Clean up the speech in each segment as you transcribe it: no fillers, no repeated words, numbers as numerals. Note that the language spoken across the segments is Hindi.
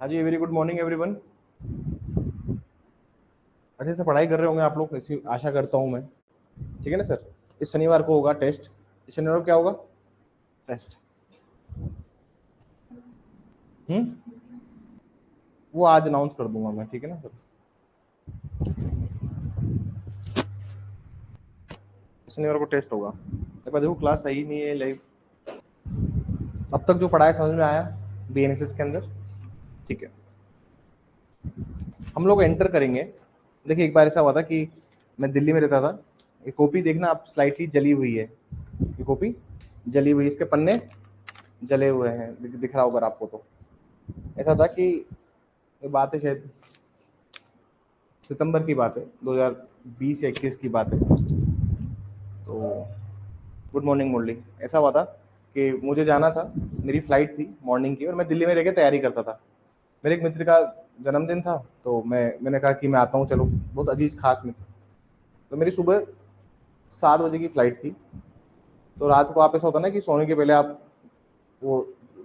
हाँ जी, वेरी गुड मॉर्निंग एवरीवन। अच्छे से पढ़ाई कर रहे होंगे आप लोग, ऐसी आशा करता हूँ मैं। ठीक है ना सर। इस शनिवार को होगा टेस्ट। इस शनिवार को क्या होगा? टेस्ट। वो आज अनाउंस कर दूंगा मैं, ठीक है ना सर। इस शनिवार को टेस्ट होगा। एक बार देखो, क्लास सही नहीं है लाइव। अब तक जो पढ़ाया समझ में आया बीएनएसएस के अंदर? ठीक है, हम लोग एंटर करेंगे। देखिए, एक बार ऐसा हुआ था कि मैं दिल्ली में रहता था। ये कॉपी देखना आप, स्लाइटली जली हुई है। ये कॉपी जली हुई, इसके पन्ने जले हुए हैं, दिख रहा होगा आपको। तो ऐसा था कि ये बात है शायद सितंबर की बात है, 2020 या 21 की बात है। तो गुड मॉर्निंग मुरली। ऐसा हुआ था कि मुझे जाना था, मेरी फ्लाइट थी मॉर्निंग की, और मैं दिल्ली में रह के तैयारी करता था। मेरे एक मित्र का जन्मदिन था, तो मैंने कहा कि मैं आता हूँ, चलो। बहुत अजीज खास मित्र। तो मेरी सुबह 7 बजे की फ्लाइट थी। तो रात को आप, ऐसा होता ना कि सोने के पहले आप वो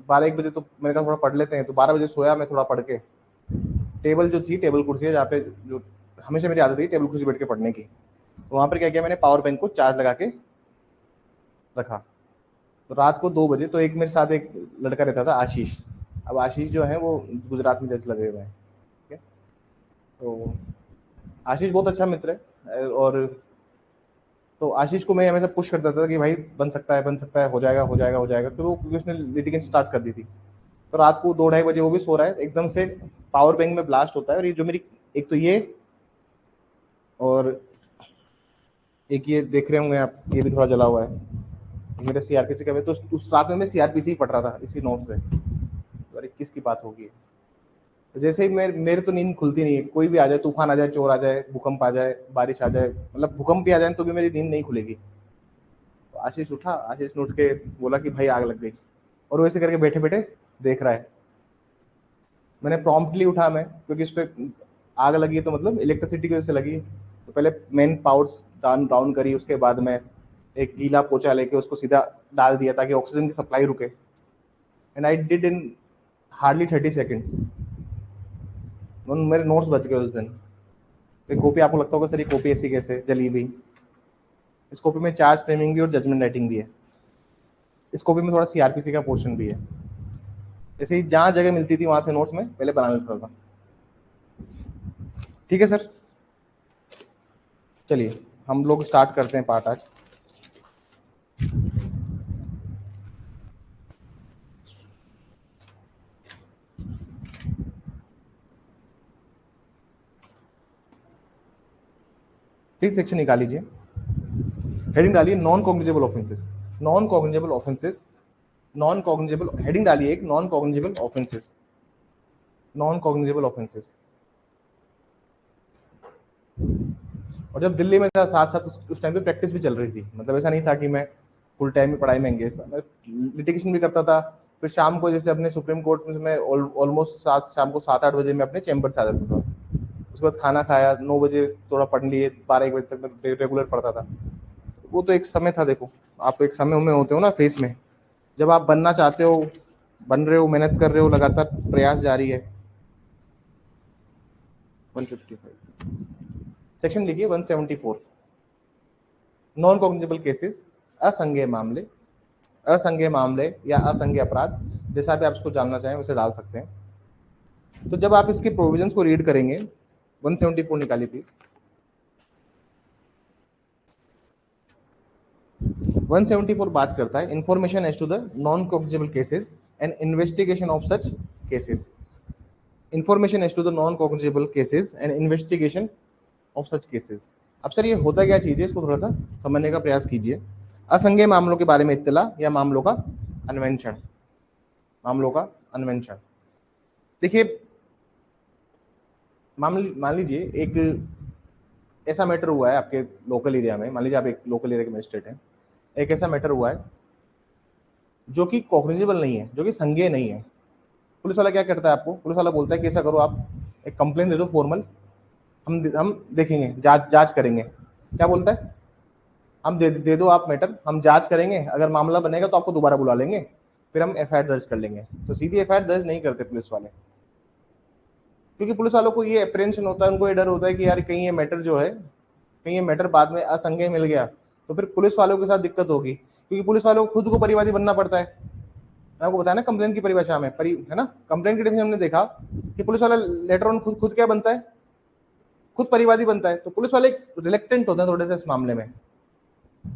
12-1 बजे, तो मैंने कहा थोड़ा पढ़ लेते हैं। तो 12 बजे सोया मैं, थोड़ा पढ़ के। टेबल जो थी, टेबल कुर्सी है जहाँ पे, जो हमेशा मेरी आदत थी टेबल कुर्सी बैठ के पढ़ने की। तो वहाँ पर क्या किया मैंने, पावर बैंक को चार्ज लगा के रखा। तो रात को 2 बजे, तो एक मेरे साथ एक लड़का रहता था, आशीष। अब आशीष जो है वो गुजरात में जैसे लगे हुए हैं। ठीक है। तो आशीष बहुत अच्छा मित्र है। और तो आशीष को मैं हमेशा पुश करता था कि भाई बन सकता है, बन सकता है, हो जाएगा, हो जाएगा, हो जाएगा। तो क्योंकि उसने लिटिगेशन स्टार्ट कर दी थी। तो रात को 2-2:30 बजे वो भी सो रहा है, एकदम से पावर बैंक में ब्लास्ट होता है। और ये जो मेरी, एक तो ये, और एक ये देख रहे होंगे आप, ये भी थोड़ा जला हुआ है। मेरे सीआरपीसी का भी। तो उस रात में मैं सीआरपीसी ही पढ़ रहा था इसी नोट से। 2021 की बात होगी। तो जैसे ही मेरे तो नींद खुलती नहीं है। कोई भी आ जाए, तूफान आ जाए, चोर आ जाए, भूकंप आ जाए, बारिश आ जाए, मतलब भूकंप भी आ जाए तो भी मेरी नींद नहीं खुलेगी। तो आशीष उठा, आशीष ने उठ के बोला कि भाई आग लग गई। और वैसे करके बैठे बैठे देख रहा है। मैंने प्रॉम्प्टली उठा मैं, क्योंकि इस पे आग लगी है तो मतलब इलेक्ट्रिसिटी की वजह से लगी है। तो पहले मेन पावर्स डाउन डाउन करी, उसके बाद मैं एक गीला पोछा लेके उसको सीधा डाल दिया ताकि ऑक्सीजन की सप्लाई रुके। And I did in hardly 30 seconds. मेरे नोट्स बच गए उस दिन। तो कॉपी आपको लगता होगा सर ये कॉपी ऐसी कैसे जली हुई? इस कॉपी में चार्ज फ्रेमिंग भी और जजमेंट राइटिंग भी है। इस कॉपी में थोड़ा सीआरपीसी का पोर्शन भी है। जैसे ही जहां जगह मिलती थी वहां से नोट्स में पहले बना लेता था। ठीक है सर, चलिए हम लोग स्टार्ट करते हैं पार्ट आज। प्लीज सेक्शन निकाल लीजिए। हेडिंग डालिए non cognizable offences. Non cognizable offences, non cognizable, heading डालिए एक, non cognizable offences. Non cognizable offences. और जब दिल्ली में था, साथ साथ उस टाइम पे प्रैक्टिस भी चल रही थी। मतलब ऐसा नहीं था कि मैं फुल टाइम में पढ़ाई में एंगेज था, मैं लिटिगेशन भी करता था। फिर शाम को जैसे अपने सुप्रीम कोर्ट में मैं ऑलमोस्ट शाम को 7-8 बजे में अपने चैम्बर से आ जाता था। उसके बाद खाना खाया, 9 बजे थोड़ा पढ़ लिए, 12-1 बजे तक मैं रेगुलर पढ़ता था। वो तो एक समय था। देखो, आप एक समय में होते हो ना फेस में, जब आप बनना चाहते हो, बन रहे हो, मेहनत कर रहे हो, लगातार प्रयास जारी है। 155 सेक्शन लिखिए 174। नॉन कॉग्निजेबल केसेस, असंज्ञेय मामले, असंज्ञेय मामले या असंज्ञेय अपराध, जैसा भी आप इसको जानना चाहें वैसे डाल सकते हैं। तो जब आप इसके प्रोविजंस को रीड करेंगे, 174 निकालिए प्लीज। 174 बात करता है information as to the non cognizable cases and investigation of such cases. Information as to the non cognizable cases and investigation of such cases. अब सर ये होता क्या चीज है, इसको थोड़ा सा समझने का प्रयास कीजिए। असंज्ञेय मामलों के बारे में इत्तला या मामलों का अन्वेषण। मामलों का अन्वेषण। देखिए, मान लीजिए एक ऐसा मैटर हुआ है आपके लोकल एरिया में। मान लीजिए आप एक लोकल एरिया के मजिस्ट्रेट हैं। एक ऐसा मैटर हुआ है जो कि कॉग्निजेबल नहीं है, जो कि संज्ञेय नहीं है। पुलिस वाला क्या करता है, आपको पुलिस वाला बोलता है कि ऐसा करो, आप एक कंप्लेन दे दो फॉर्मल, हम देखेंगे, जांच जांच करेंगे। क्या बोलता है? हम दे दो आप मैटर, हम जांच करेंगे, अगर मामला बनेगा तो आपको दोबारा बुला लेंगे, फिर हम एफआईआर दर्ज कर लेंगे। तो सीधी एफआईआर दर्ज नहीं करते पुलिस वाले। क्योंकि पुलिस वालों को ये अप्रेंशन होता है, उनको ये डर होता है कि यार कहीं ये मैटर जो है, कहीं ये मैटर बाद में असंज्ञेय मिल गया तो फिर पुलिस वालों के साथ दिक्कत होगी, क्योंकि पुलिस वालों को खुद को परिवादी बनना पड़ता है। मैंने आपको बताया ना कंप्लेंट की परिभाषा में है ना, कंप्लेंट की डेफिनेशन हमने देखा कि पुलिस वाला लेटर ऑन खुद खुद क्या बनता है, खुद परिवादी बनता है। तो पुलिस वाले रिलेक्टेंट होते हैं थोड़े से इस मामले में।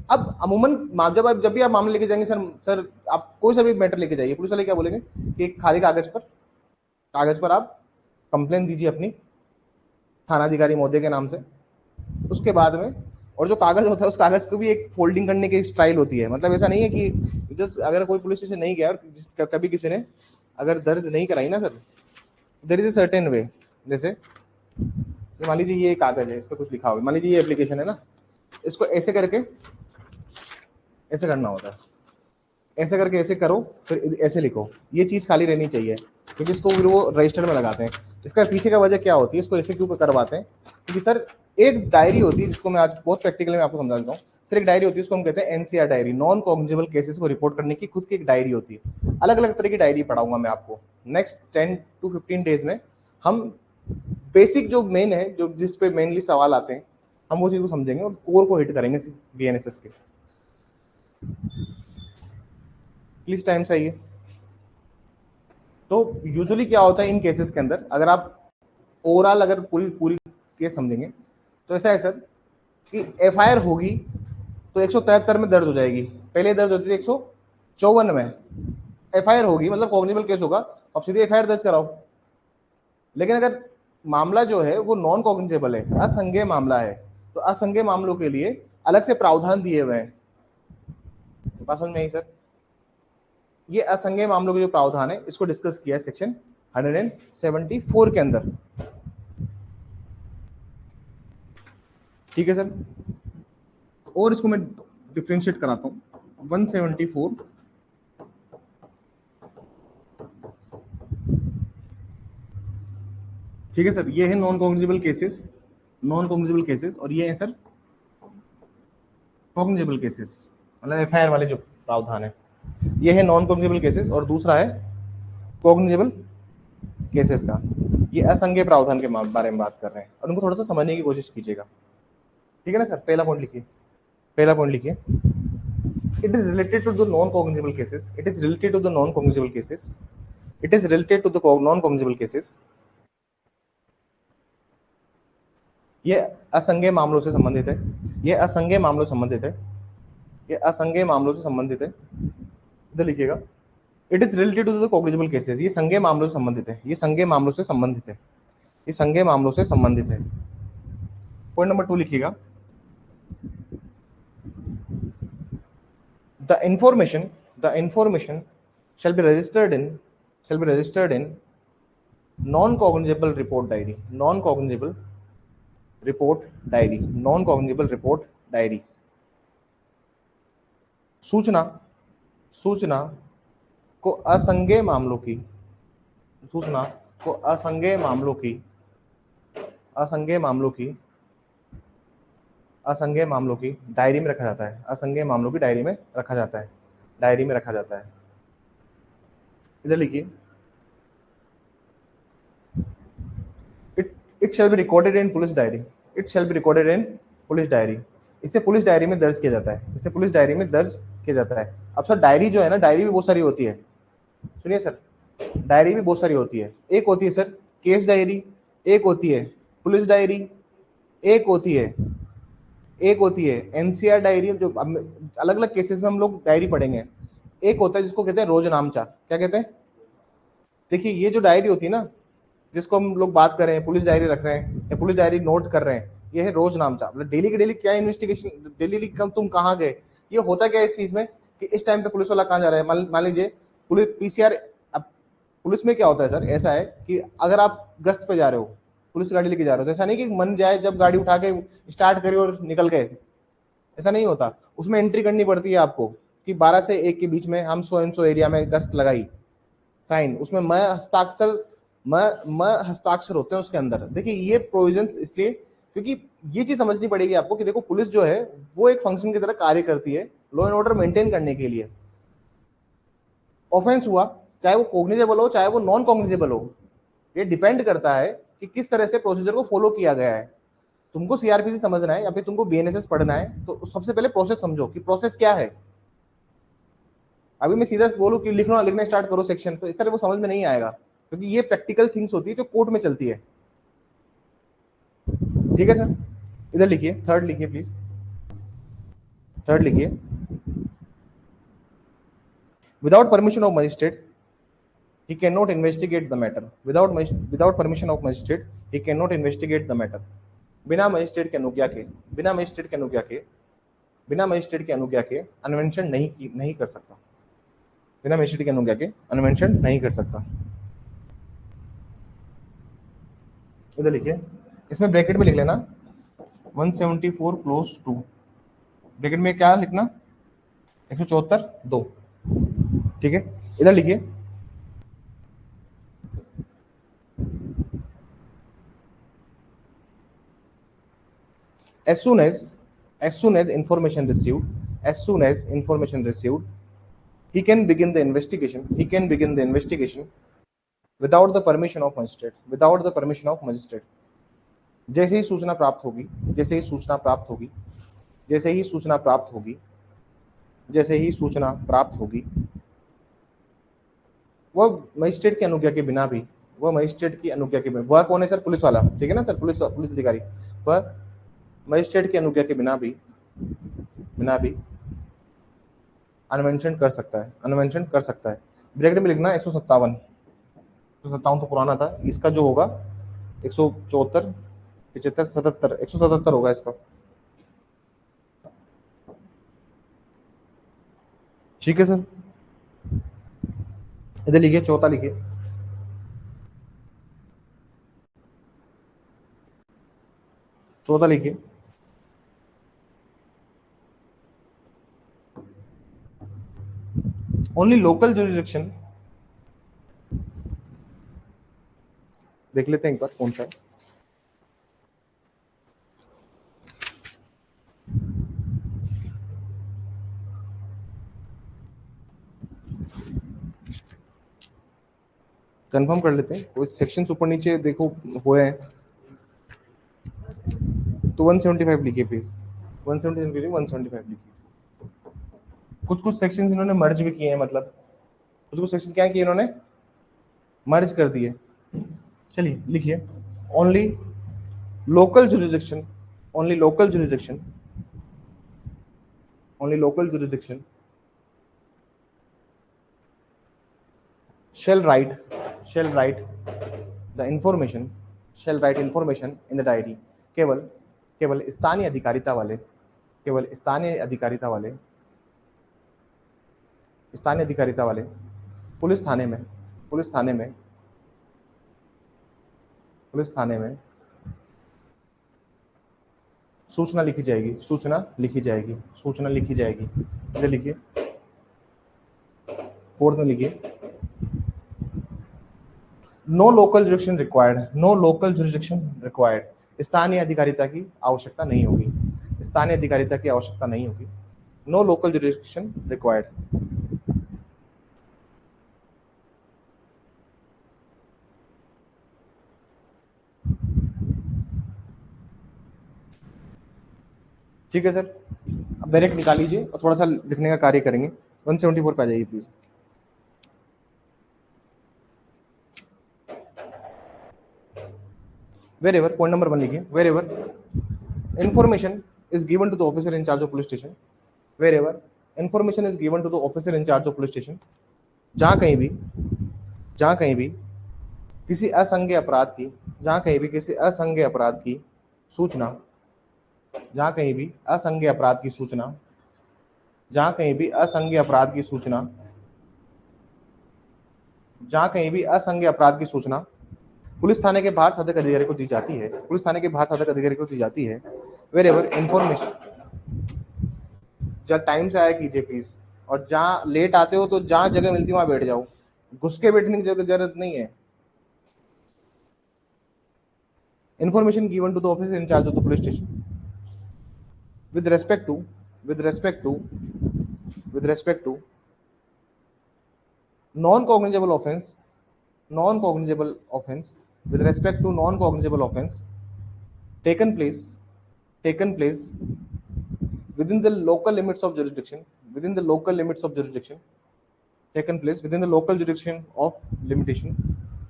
अब अमूमन जब भी आप मामले लेके जाएंगे, सर आप कोई सा भी मैटर लेके जाइए, पुलिस वाले क्या बोलेंगे कि एक खाली कागज पर आप कंप्लेन दीजिए अपनी थानाधिकारी महोदय के नाम से। उसके बाद में और जो कागज होता है उस कागज को भी एक फोल्डिंग करने की स्टाइल होती है। मतलब ऐसा नहीं है कि जस्ट अगर कोई पुलिस स्टेशन नहीं गया और कभी किसी ने अगर दर्ज नहीं कराई ना sir, there is a certain way. जैसे मान लीजिए ये कागज है, इस पर कुछ लिखा होगा, मान लीजिए ये एप्लीकेशन है ना, इसको ऐसे करके ऐसे करना होता है, ऐसे करके ऐसे करो फिर ऐसे लिखो, ये चीज खाली रहनी चाहिए, क्योंकि इसको फिर वो रजिस्टर में लगाते हैं। इसका पीछे का वजह क्या होती है, इसको ऐसे क्यों करवाते हैं, क्योंकि सर एक डायरी होती है जिसको मैं आज बहुत प्रैक्टिकली मैं आपको समझा देता हूँ। सर एक डायरी होती है, उसको हम कहते हैं NCR diary, non cognizable cases को रिपोर्ट करने की खुद की एक डायरी होती है। अलग अलग तरह की डायरी पढ़ाऊंगा मैं आपको नेक्स्ट 10 to 15 डेज में। हम बेसिक जो मेन है, जो जिस पे मेनली सवाल आते हैं, हम वो चीज को समझेंगे और कोर को हिट करेंगे बीएनएसएस के। प्लीज टाइम से आइए। तो यूजुअली क्या होता है इन केसेस के अंदर, अगर आप ओवरऑल अगर पूरी पूरी केस समझेंगे तो ऐसा है सर कि एफआईआर होगी तो 173 में दर्ज हो जाएगी, पहले दर्ज होती थी 154 में। एफआईआर होगी मतलब कॉग्निजेबल केस होगा, अब सीधे एफआईआर दर्ज कराओ। लेकिन अगर मामला जो है वो नॉन कॉग्निजेबल है, असंज्ञेय मामला है, तो असंज्ञेय मामलों के लिए अलग से प्रावधान दिए हुए हैं। बात समझ में आई सर? ये असंज्ञेय मामलों के जो प्रावधान है इसको डिस्कस किया है सेक्शन 174 के अंदर। ठीक है सर, और इसको मैं डिफ्रेंशिएट कराता हूं। 174 ठीक है सर, ये है नॉन कॉग्निजेबल केसेस, और ये है सर कॉग्निजेबल केसेस, मतलब एफआईआर वाले जो प्रावधान है। ये है नॉन कॉग्निजेबल केसेस और दूसरा है कॉग्निजेबल केसेस का। ये असंज्ञेय प्रावधान के बारे में बात कर रहे हैं और उनको थोड़ा सा समझने की कोशिश कीजिएगा। ठीक है ना सर? पहला पॉइंट लिखिए, it is related to the non cognizable cases, it is related to the non cognizable cases, it is related to the non cognizable cases। ये असंज्ञेय मामलों से संबंधित है, ये असंज्ञेय मामलों से संबंधित है, ये असंज्ञेय मामलों से संबंधित है। इधर लिखिएगा, it is related to the cognizable cases, ये संज्ञेय मामलों से संबंधित है, ये संज्ञेय मामलों से संबंधित है, ये संज्ञेय मामलों से संबंधित है। पॉइंट नंबर 2 लिखिएगा, the information shall be registered in non cognizable report diary। सूचना को असंज्ञेय मामलों की डायरी में रखा जाता है, असंज्ञेय मामलों की डायरी में रखा जाता है। इधर लिखिए, it shall be recorded in police diary, इसे पुलिस डायरी में दर्ज किया जाता है। अब सर डायरी जो है ना, डायरी भी बहुत सारी होती है। सुनिए सर, डायरी भी बहुत सारी होती है। एक होती है सर केस डायरी, एक होती है पुलिस डायरी, एक होती है एनसीआर डायरी, जो अलग अलग केसेस में हम लोग डायरी पढ़ेंगे। एक होता है जिसको कहते हैं रोजनामचा। क्या कहते हैं? देखिए ये जो डायरी होती है ना, जिसको हम लोग बात कर रहे हैं, पुलिस डायरी रख रहे हैं या पुलिस डायरी नोट कर रहे हैं, ये है रोजनामचा। मतलब डेली के डेली क्या इन्वेस्टिगेशन, डेली कम तुम कहाँ गए, ये होता क्या है इस चीज में कि इस टाइम पे पुलिस वाला कहाँ जा रहा है। मान लीजिए पुलिस पीसीआर, अब पुलिस में क्या होता है सर, ऐसा है कि अगर आप गश्त पे जा रहे हो, पुलिस गाड़ी लेके जा रहे हो, तो ऐसा नहीं कि मन जाए जब गाड़ी उठा के स्टार्ट करी और निकल गए, ऐसा नहीं होता। उसमें एंट्री करनी पड़ती है आपको कि 12 से 1 के बीच में हम सो एंड सो एरिया में गश्त लगाई, साइन, उसमें मैं हस्ताक्षर होते हैं उसके अंदर। देखिए ये प्रोविजंस इसलिए क्योंकि ये चीज समझनी पड़ेगी आपको कि देखो पुलिस जो है वो एक फंक्शन की तरह कार्य करती है लॉ एंड ऑर्डर मेंटेन करने के लिए। ऑफेंस हुआ, चाहे वो कॉग्निजेबल हो चाहे वो नॉन कॉग्निजेबल हो, ये डिपेंड करता है कि किस तरह से प्रोसीजर को फॉलो किया गया है। तुमको सीआरपीसी समझना है या फिर तुमको बीएनएसएस पढ़ना है तो सबसे पहले प्रोसेस समझो कि प्रोसेस क्या है। अभी मैं सीधा बोलूं कि लिखना स्टार्ट करो सेक्शन, तो इस तरह वो समझ में नहीं आएगा, क्योंकि ये प्रैक्टिकल थिंग्स होती है जो कोर्ट में चलती है। ठीक है सर, इधर लिखिए, थर्ड लिखिए प्लीज, थर्ड लिखिए। Without permission of magistrate he cannot investigate the matter. Without permission of magistrate he cannot investigate the matter. बिना मजिस्ट्रेट के अनुज्ञा के, बिना मजिस्ट्रेट के अनुज्ञा के, बिना मजिस्ट्रेट के अनुज्ञा के अन्वेषण नहीं कर सकता, बिना मजिस्ट्रेट के अनुज्ञा के अन्वेषण नहीं कर सकता। इधर लिखिए, इसमें ब्रैकेट में लिख लेना 174 क्लोज टू, ब्रैकेट में क्या लिखना 174 2। ठीक है, इधर लिखिए as soon as information received he can begin the investigation without the permission of magistrate, जैसे ही सूचना प्राप्त होगी वह मजिस्ट्रेट की अनुज्ञा के बिना भी, वह कौन है सर, पुलिस वाला, ठीक है ना सर, पुलिस अधिकारी, वह मजिस्ट्रेट की अनुज्ञा के बिना भी अन्वेषण कर सकता है। ब्रैकेट में लिखना 157 तो पुराना था, इसका जो होगा 174 75 77 177 होगा इसका। ठीक है सर, इधर लिखिए, चौथा लिखिए, ओनली लोकल जुरिडिक्शन, देख लेते हैं एक बार कौन सा है। कंफर्म कर लेते हैं, कुछ सेक्शंस ऊपर नीचे देखो हुए हैं तो 175 लिखिए प्लीज, 175 लिखिए। कुछ सेक्शंस इन्होंने मर्ज भी किए हैं, मतलब कुछ सेक्शन क्या किए इन्होंने, मर्ज कर दिए। चलिए लिखिए, only local jurisdiction shall write the information in the diary। केवल स्थानीय अधिकारिता वाले पुलिस थाने में सूचना लिखी जाएगी। इधर लिखिए, फोर्थ में लिखिए, नो लोकल जुरिडिक्शन रिक्वायर्ड, स्थानीय अधिकारिता की आवश्यकता नहीं होगी, नो लोकल जुरिडिक्शन रिक्वायर्ड। ठीक है सर, अब डायरेक्ट निकाल लीजिए और थोड़ा सा लिखने का कार्य करेंगे। 174 पे आ जाइए प्लीज। Wherever, point number 1 लिखिए, wherever information is given to the officer in charge of police station, जहाँ कहीं भी किसी असंज्ञ अपराध की सूचना, पुलिस थाने के बाहर साधक अधिकारी को दी जाती है, वेरेवर इंफॉर्मेशन, जब टाइम से आया कीजिए प्लीज, और जहाँ लेट आते हो तो जहाँ जगह मिलती है वहां बैठ जाओ, घुस के बैठने की जरूरत नहीं है। Information given to the officer in charge of the police station with respect to non cognizable offense with respect to non-cognizable offense taken place within the local limits of jurisdiction, taken place within the local jurisdiction of limitation,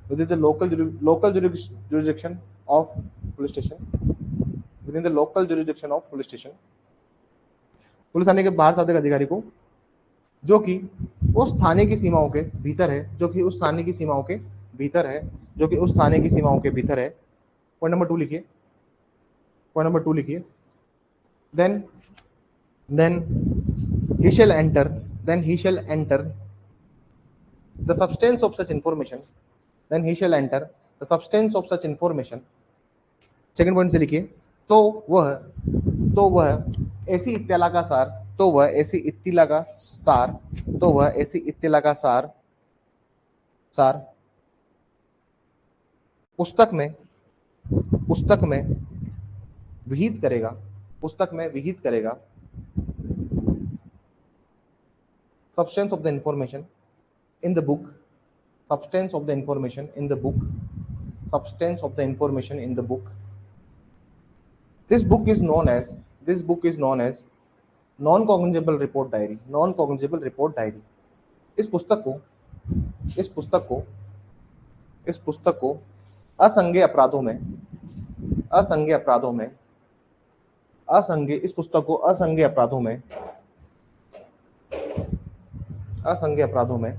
within the local jurisdiction of police station, within the local jurisdiction of police station, police थाने के बाहर साधक अधिकारी को जो कि उस थाने की सीमाओं के भीतर है, जो कि उस थाने की सीमाओं के भीतर है, जो कि उस थाने की सीमाओं के भीतर है। पॉइंट नंबर 2 लिखिए, पॉइंट नंबर 2 लिखिए। then he shall enter the substance of such information, then he shall enter the substance of such information। Second point से लिखिए, तो वह ऐसी इत्तला का सार, तो वह ऐसी इत्तला का सार, तो वह ऐसी इत्तला का सार पुस्तक में विहित करेगा, पुस्तक में विहित करेगा। substance of the information in the book, substance of the information in the book, substance of the information in the book। This book is known as non-cognizable report diary, non-cognizable report diary। इस पुस्तक को असंज्ञेय अपराधों में इस पुस्तक को असंज्ञेय अपराधों में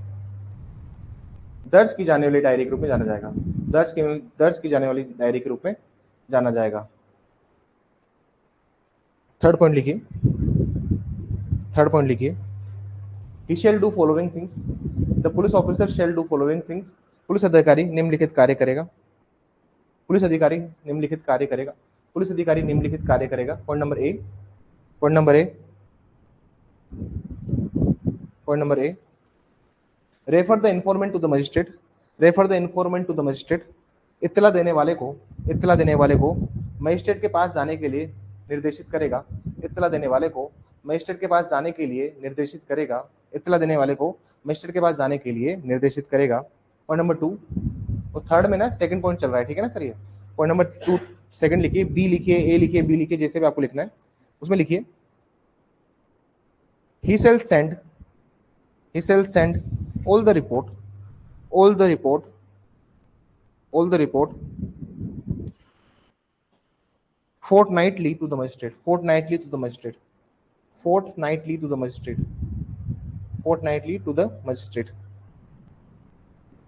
दर्ज की जाने वाली डायरी के रूप में जाना जाएगा, दर्ज की जाने वाली डायरी के रूप में जाना जाएगा। थर्ड पॉइंट लिखिए, he shall do following things, the police officer shall do following things। Police अधिकारी निम्नलिखित कार्य करेगा, पुलिस अधिकारी निम्नलिखित कार्य करेगा। Point number A, refer the informant to the magistrate, इत्तला देने वाले को मजिस्ट्रेट के पास जाने के लिए निर्देशित करेगा, इत्तला देने वाले को मजिस्ट्रेट के पास जाने के लिए निर्देशित करेगा, इत्तला देने वाले को मजिस्ट्रेट के पास जाने के लिए निर्देशित करेगा। पॉइंट नंबर 2, और थर्ड में ना सेकंड पॉइंट चल रहा है, ठीक है ना सर। ये पॉइंट नंबर 2 सेकंड लिखिए, बी लिखिए, ए लिखिए, बी लिखिए, जैसे भी आपको लिखना है उसमें लिखिए, he shall send all the report fortnightly to the magistrate,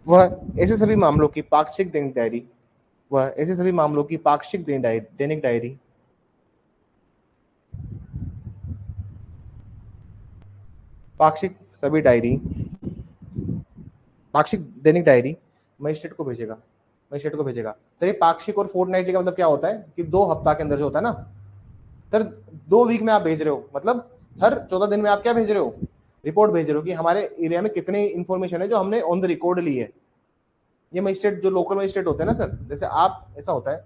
वह ऐसे सभी मामलों की पाक्षिक दैनिक डायरी, पाक्षिक दैनिक डायरी मजिस्ट्रेट को भेजेगा। सर ये पाक्षिक और फोर्टनाइटली का मतलब क्या होता है कि 2 हफ्ता के अंदर जो होता है ना सर, 2 वीक में आप भेज रहे हो, मतलब हर 14 दिन में आप क्या भेज रहे हो, रिपोर्ट भेज रहे हो कि हमारे एरिया में कितनी इंफॉर्मेशन है जो हमने ऑन द रिकॉर्ड ली है। ये मजिस्ट्रेट जो लोकल मजिस्ट्रेट होते हैं ना सर, जैसे आप, ऐसा होता है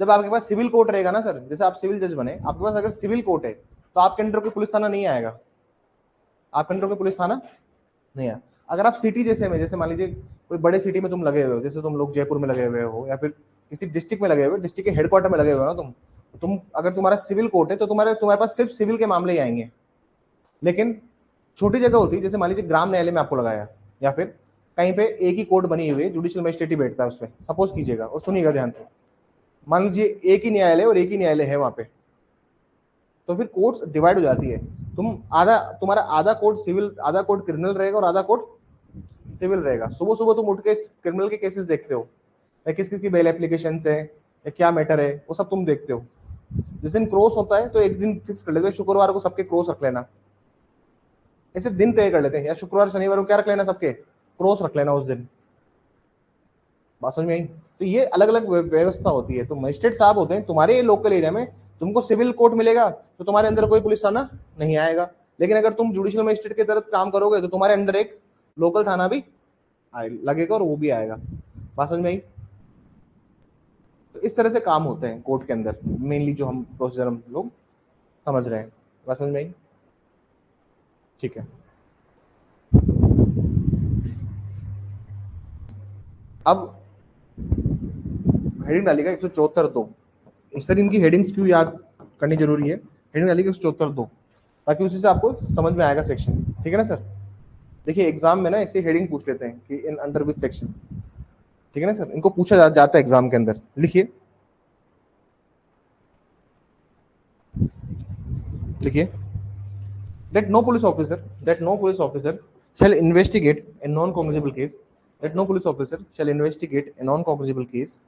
जब आपके पास सिविल कोर्ट रहेगा ना सर, जैसे आप सिविल जज बने, आपके पास अगर सिविल कोर्ट है तो आपके अंडर कोई पुलिस थाना नहीं आएगा, आपके अंडर कोई पुलिस थाना नहीं है। अगर आप सिटी जैसे में, जैसे मान लीजिए कोई बड़े सिटी में तुम लगे हुए हो, जैसे तुम लोग जयपुर में लगे हुए हो या फिर किसी डिस्ट्रिक्ट में लगे हुए हो, डिस्ट्रिक्ट के हेडक्वार्टर में लगे हुए हो ना तुम अगर तुम्हारा सिविल कोर्ट है तो तुम्हारे पास सिर्फ सिविल के मामले ही आएंगे। लेकिन छोटी जगह होती है, जैसे मान लीजिए ग्राम न्यायालय में आपको लगाया या फिर कहीं पे एक ही कोर्ट बनी हुई है, जुडिशियल मजिस्ट्रेट ही बैठता है उसमें, सपोज कीजिएगा और सुनिएगा ध्यान से, मान लीजिए एक ही न्यायालय है वहां पे, तो फिर कोर्ट्स डिवाइड हो जाती है। तुम्हारा आधा कोर्ट सिविल, आधा कोर्ट क्रिमिनल रहेगा और आधा कोर्ट सिविल रहेगा। सुबह तुम उठ के क्रिमिनल के केसेस देखते हो, या किस की बेल एप्लीकेशन है या क्या मैटर है, वो सब तुम देखते हो। जिस दिन क्रॉस होता है तो एक दिन फिक्स कर लेते हैं, शुक्रवार को सबके क्रॉस रख लेना, ऐसे दिन तय कर लेते हैं, या शुक्रवार शनिवार को क्या रख लेना, सबके क्रॉस रख लेना उस दिन। बात समझ में आई? तो ये अलग अलग व्यवस्था होती है। तो मजिस्ट्रेट साहब होते हैं तुम्हारे लोकल एरिया में, तुमको सिविल कोर्ट मिलेगा तो तुम्हारे अंदर कोई पुलिस थाना नहीं आएगा, लेकिन अगर तुम जुडिशियल मजिस्ट्रेट के तहत काम करोगे तो तुम्हारे अंदर एक लोकल थाना भी लगेगा और वो भी आएगा। बात समझ में आई? तो इस तरह से काम होते हैं कोर्ट के अंदर, मेनली जो हम प्रोसीजर हम लोग समझ रहे हैं। बात समझ में आई? ठीक है। अब हेडिंग डालिएगा 174(2). सर इनकी हेडिंग्स क्यों याद करनी जरूरी है? हेडिंग डालिएगा 174(2), ताकि उसी से आपको समझ में आएगा सेक्शन। ठीक है ना सर? देखिए एग्जाम में ना इसे हेडिंग पूछ लेते हैं कि इन अंडर विच सेक्शन। ठीक है ना सर? इनको पूछा जाता है एग्जाम के अंदर। लिखिए लिखिए, that no police officer shall investigate a non-cognizable case, that no police officer shall investigate a non-cognizable case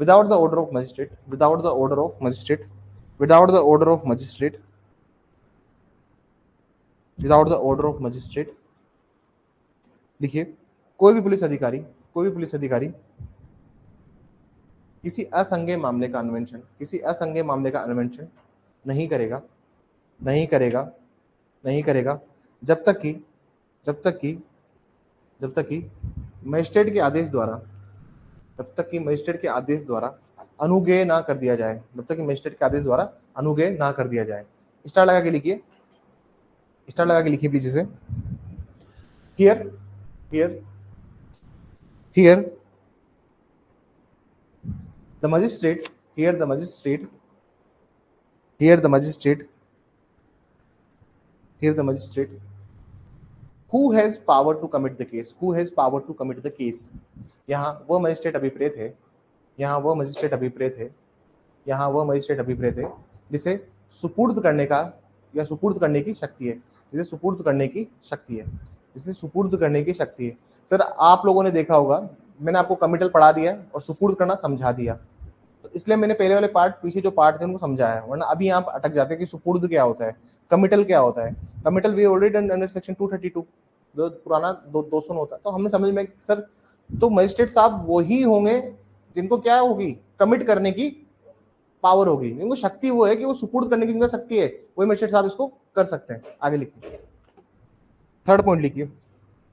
without the order of magistrate, without the order of magistrate, without the order of magistrate, without the order of magistrate। लिखिए, कोई भी पुलिस अधिकारी किसी असंज्ञेय मामले का अन्वेषण नहीं करेगा, जब तक कि मजिस्ट्रेट के आदेश द्वारा अनुज्ञेय ना कर दिया जाए, स्टार लगा के लिखिए, प्लीज इसे। Here the magistrate who has power to commit the case, यहाँ वह मजिस्ट्रेट अभिप्रेत है जिसे सुपुर्द करने की शक्ति है। सर आप लोगों ने देखा होगा, मैंने आपको कमिटल पढ़ा दिया और सुपुर्द करना समझा दिया, तो इसलिए मैंने पहले वाले पीछे जो पार्ट थे उनको समझाया, वरना अभी यहाँ पर अटक जाते हैं कि सुपुर्द क्या होता है, कमिटल क्या होता है। Committal we already done under section 232, जो पुराना 200 होता है। तो हमने समझ में सर, तो मजिस्ट्रेट साहब वही होंगे जिनको क्या होगी, कमिट करने की पावर होगी, इनको शक्ति वो है कि वो सुपुर्द करने की जिनका शक्ति है, वही मजिस्ट्रेट साहब इसको कर सकते हैं। आगे लिखिए, थर्ड पॉइंट लिखिए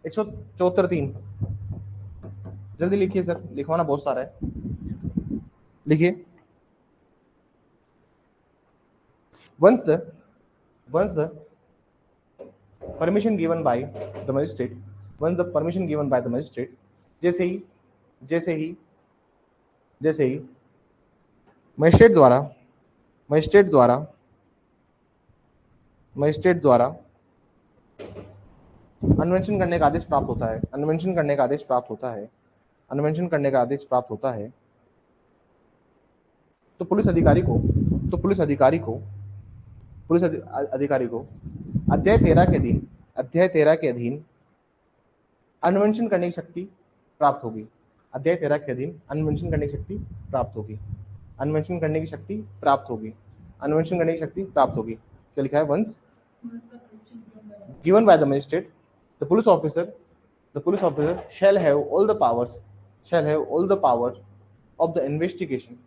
174(3), जल्दी लिखिए सर, लिखवाना बहुत सारा है। लिखिए, once the permission given by the magistrate, जैसे ही मजिस्ट्रेट द्वारा अन्वेषण करने का आदेश प्राप्त होता है, तो पुलिस अधिकारी को अध्याय 13 के अधीन अन्वेषण करने की शक्ति प्राप्त होगी। क्या लिखा है? Once given by the magistrate, the police officer shall have all the powers of the investigation,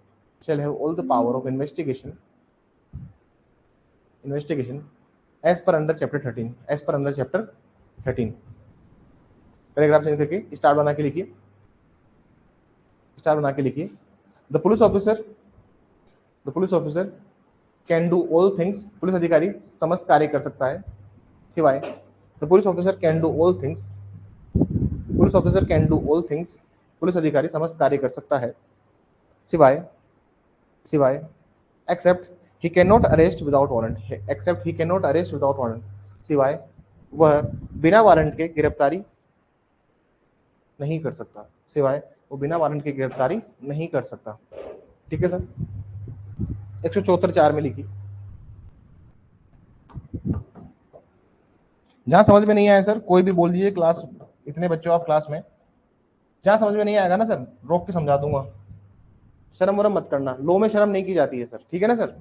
as per under chapter 13, paragraph change करके स्टार बना के लिखिए, the police officer can do all things, police अधिकारी समस्त कार्य कर सकता है सिवाय, the police officer can do all things, police अधिकारी समस्त कार्य कर सकता है सिवाय, except he cannot arrest without warrant, सिवाय वह बिना वारंट के गिरफ्तारी नहीं कर सकता, ठीक है सर? 174(4) में लिखिए। जहां समझ में नहीं आया सर, कोई भी बोल दीजिए, क्लास इतने बच्चों आप क्लास में, जहां समझ में नहीं आएगा ना सर, रोक के समझा दूंगा। शर्म वरम मत करना, लो में शर्म नहीं की जाती है सर, ठीक है ना सर?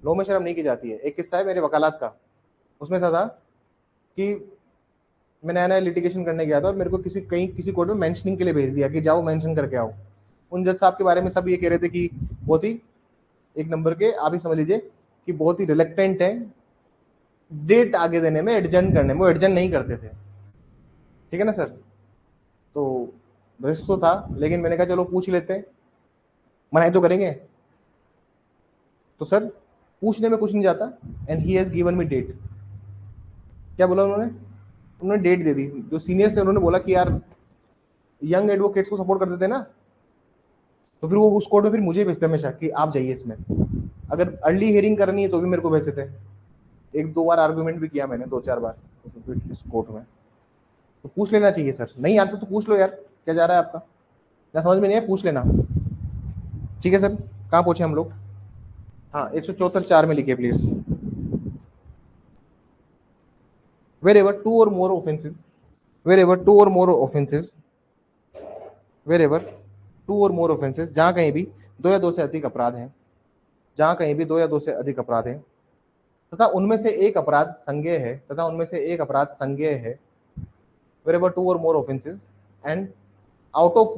लो में शर्म नहीं की जाती है। एक किस्सा है मेरे वकालत का, उसमें ऐसा था कि मैं नया लिटिगेशन करने गया था और मेरे को किसी कोर्ट में मेंशनिंग के लिए भेज दिया कि जाओ मेंशन करके आओ। उन जज साहब के बारे में सब ये कह रहे थे कि बहुत ही एक नंबर के, आप ही समझ लीजिए कि बहुत ही रिलेक्टेंट है डेट आगे देने में, एडजर्न करने में, वो एडजर्न नहीं करते थे, ठीक है ना सर? तो रिस्क तो था, लेकिन मैंने कहा चलो पूछ लेते हैं, मनाई तो करेंगे। तो सर पूछने में कुछ नहीं जाता, and he has given me date. क्या बोला उन्होंने डेट दे दी। जो सीनियर से उन्होंने बोला कि यार यंग एडवोकेट्स को सपोर्ट करते थे ना, तो फिर वो उस कोर्ट में फिर मुझे भेजते हमेशा कि आप जाइए इसमें। अगर अर्ली हियरिंग करनी है तो भी मेरे को भेजते थे। एक दो बार आर्गुमेंट भी किया मैंने, 2-4 बार इस कोर्ट में। तो पूछ लेना चाहिए सर, नहीं आता तो पूछ लो यार क्या जा रहा है आपका, क्या समझ में नहीं है पूछ लेना। ठीक है सर, कहाँ पहुंचे हम लोग? हाँ 174(4) में लिखिए please. wherever two or more offenses wherever two or more offenses wherever two or more offenses, जहां कहीं भी दो या दो से अधिक अपराध हैं, जहां कहीं भी दो या दो से अधिक अपराध हैं तथा उनमें से एक अपराध संज्ञेय है, तथा उनमें से एक अपराध संज्ञेय है, wherever two or more offenses and out of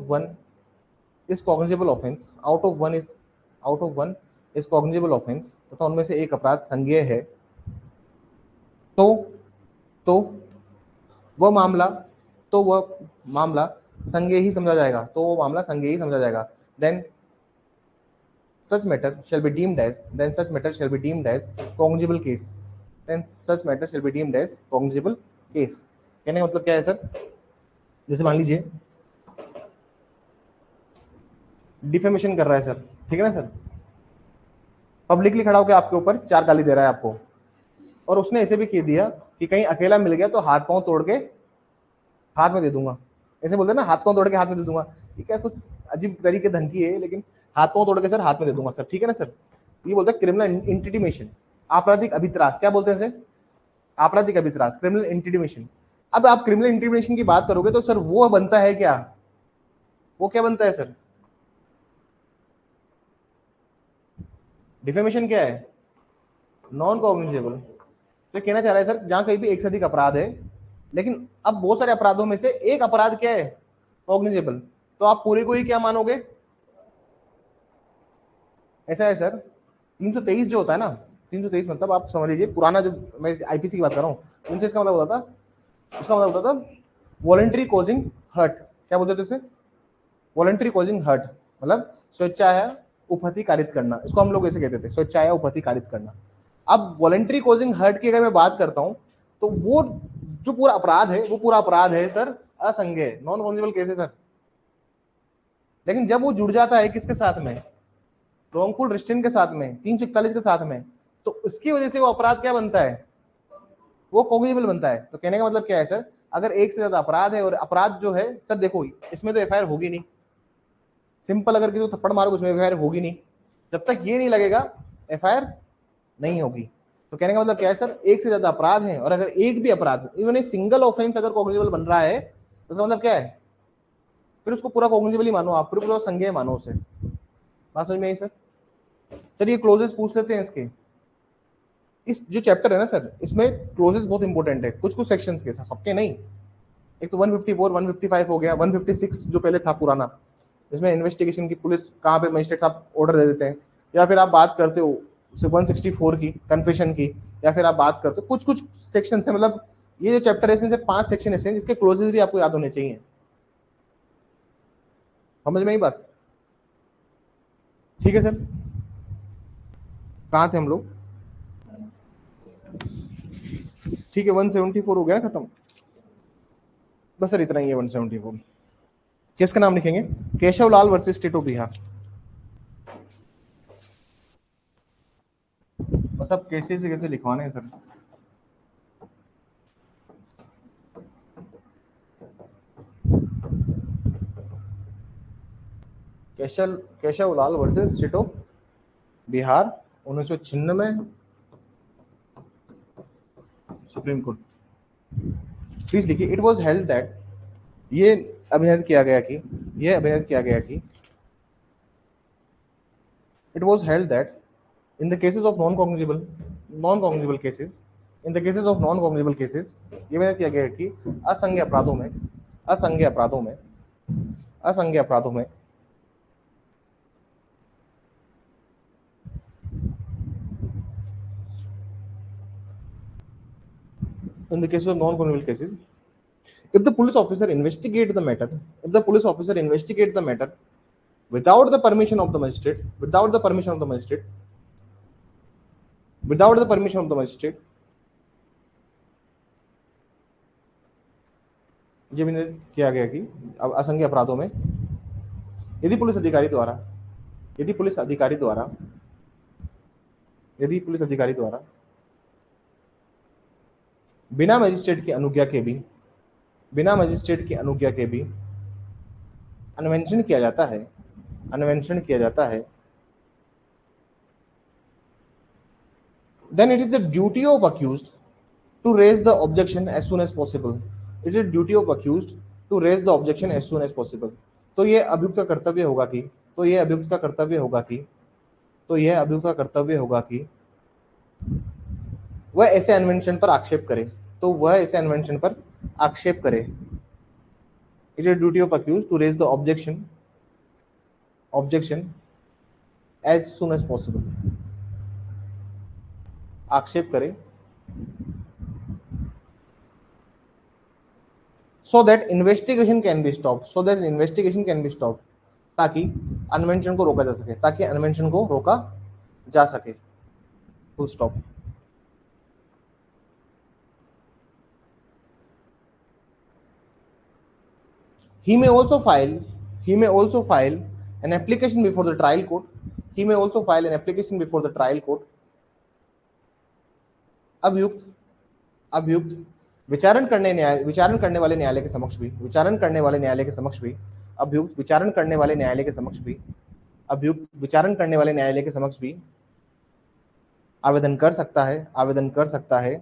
one is cognizable offense, out of one is cognizable offense, तथा उनमें से एक अपराध संज्ञेय है, तो तो वह मामला तो वह मामला संज्ञेय ही समझा जाएगा, तो वो मामला संज्ञेय ही समझा जाएगा। then such matter shall be deemed as cognizable case, then such matter shall be deemed as cognizable case। कहने का मतलब क्या है सर? जैसे मान लीजिए डिफेमेशन कर रहा है सर, ठीक है ना सर, पब्लिकली खड़ा होकर आपके ऊपर 4 गाली दे रहा है आपको, और उसने ऐसे भी कह दिया कि कहीं अकेला मिल गया तो हाथ पांव तोड़ के हाथ में दे दूंगा। ऐसे बोलते हैं ना, हाथ पांव तोड़ के हाथ में दे दूंगा, ये क्या कुछ अजीब तरीके धमकी है, लेकिन हाथ पांव तोड़ के सर हाथ में दे दूंगा सर, ठीक है ना सर। ये बोलते हैं क्रिमिनल इंटिमिडेशन, आपराधिक अभित्रास, क्या बोलते हैं सर? आपराधिक अभित्रास, क्रिमिनल इंटिमिडेशन। अब आप क्रिमिनल इंटिमिडेशन की बात करोगे तो सर वो बनता है क्या, वो क्या बनता है सर? डिफेमेशन क्या है? Non cognizable. तो कहना चाह रहा है सर जहां कहीं भी एक से अधिक अपराध है, लेकिन अब बहुत सारे अपराधों में से एक अपराध क्या है? कॉग्निजेबल। तो आप पूरे को ही क्या मानोगे? ऐसा है सर, 323 जो होता है ना, 323 मतलब आप समझ लीजिए पुराना, जो मैं आईपीसी की बात कर रहा हूँ, उनसे इसका मतलब होता था, उसका मतलब होता था वॉलंटरी कॉजिंग हर्ट। क्या बोलते थे उसे? वॉलंटरी कॉजिंग हर्ट, मतलब स्वेच्छाया उपहति कारित करना, इसको हम लोग ऐसे कहते थे, स्वेच्छाया उपहति कारित करना। अब वॉलंटरी कॉजिंग हर्ट की अगर मैं बात करता हूं तो वो जो पूरा अपराध है, वो पूरा अपराध है सर असंज्ञेय, नॉन कॉग्निजेबल केस है सर। लेकिन जब वो जुड़ जाता है किसके साथ में? रॉन्गफुल रिस्ट्रेंट के साथ में, 341 के साथ में, तो इसकी वजह से वो अपराध क्या बनता है? वो कॉग्निजेबल बनता है। तो कहने का मतलब क्या है सर? अगर एक से ज्यादा अपराध है और अपराध जो है सर, देखो इसमें तो एफआईआर होगी नहीं, सिंपल अगर किसी को थप्पड़ मारोगे उसमें एफआईआर होगी नहीं, जब तक ये नहीं लगेगा एफआईआर नहीं होगी। तो कहने का मतलब क्या है सर? एक से ज्यादा अपराध है और अगर एक भी अपराध, इवन सिंगल ऑफेंस अगर कॉग्निजेबल बन रहा है तो उसका मतलब क्या है? फिर उसको पूरा कॉग्निजेबल ही मानो आप, फिर पूरा संज्ञेय मानो उसे। बात समझ में आई सर? सर ये क्लोजेस पूछ लेते हैं इसके, इस जो चैप्टर है ना सर, इसमें क्लोजेस बहुत इंपॉर्टेंट है, कुछ कुछ सेक्शंस के, सबके नहीं। एक तो 154, 155 हो गया, 156 जो पहले था पुराना, इसमें इन्वेस्टिगेशन की पुलिस कहाँ पे मजिस्ट्रेट साहब ऑर्डर दे देते हैं, या फिर आप बात करते हो 164 की कन्फेशन की, या फिर आप बात करते हो कुछ कुछ सेक्शन है, मतलब ये जो चैप्टर है इसमें से 5 सेक्शन ऐसे हैं जिसके क्लोजेस भी आपको याद होने चाहिए। समझ में ही बात? ठीक है सर, कहाँ थे हम लोग? ठीक है, 174 हो गया ना खत्म, बस सर इतना ही है 174। किसका नाम लिखेंगे? केशव लाल वर्सेस स्टेट ऑफ बिहार। बस अब कैसे से कैसे लिखवाने हैं sir? Keshav Lal versus state of Bihar 1996 supreme court. Please लिखिए, इट वाज हेल्ड दैट, ये अभिनय किया गया कि it was held that in the cases of non cognizable cases, ये अभिनय किया गया कि असंज्ञेय अपराधों में असंज्ञेय अपराधों में असंज्ञेय अपराधों में in the cases of non-criminal cases, if the police officer investigate the matter, without the permission of the magistrate, ये भी किया गया कि अब असंज्ञेय अपराधों में यदि पुलिस अधिकारी द्वारा यदि पुलिस अधिकारी द्वारा यदि पुलिस अधिकारी द्वारा बिना मजिस्ट्रेट की अनुज्ञा के भी अन्वेषण किया जाता है then it is the duty of accused to raise the objection as soon as possible. It is the duty of accused to raise the objection as soon as possible. तो ये अभियुक्त का कर्तव्य होगा कि वह ऐसे अन्वेषण पर आक्षेप करे. It is the duty of accused to raise the objection as soon as possible. आक्षेप करे so that investigation can be stopped, ताकि अन्वेषण को रोका जा सके. Full stop. He may also file an application before the trial court. अभियुक्त विचारण करने वाले न्यायालय के समक्ष भी आवेदन कर सकता है.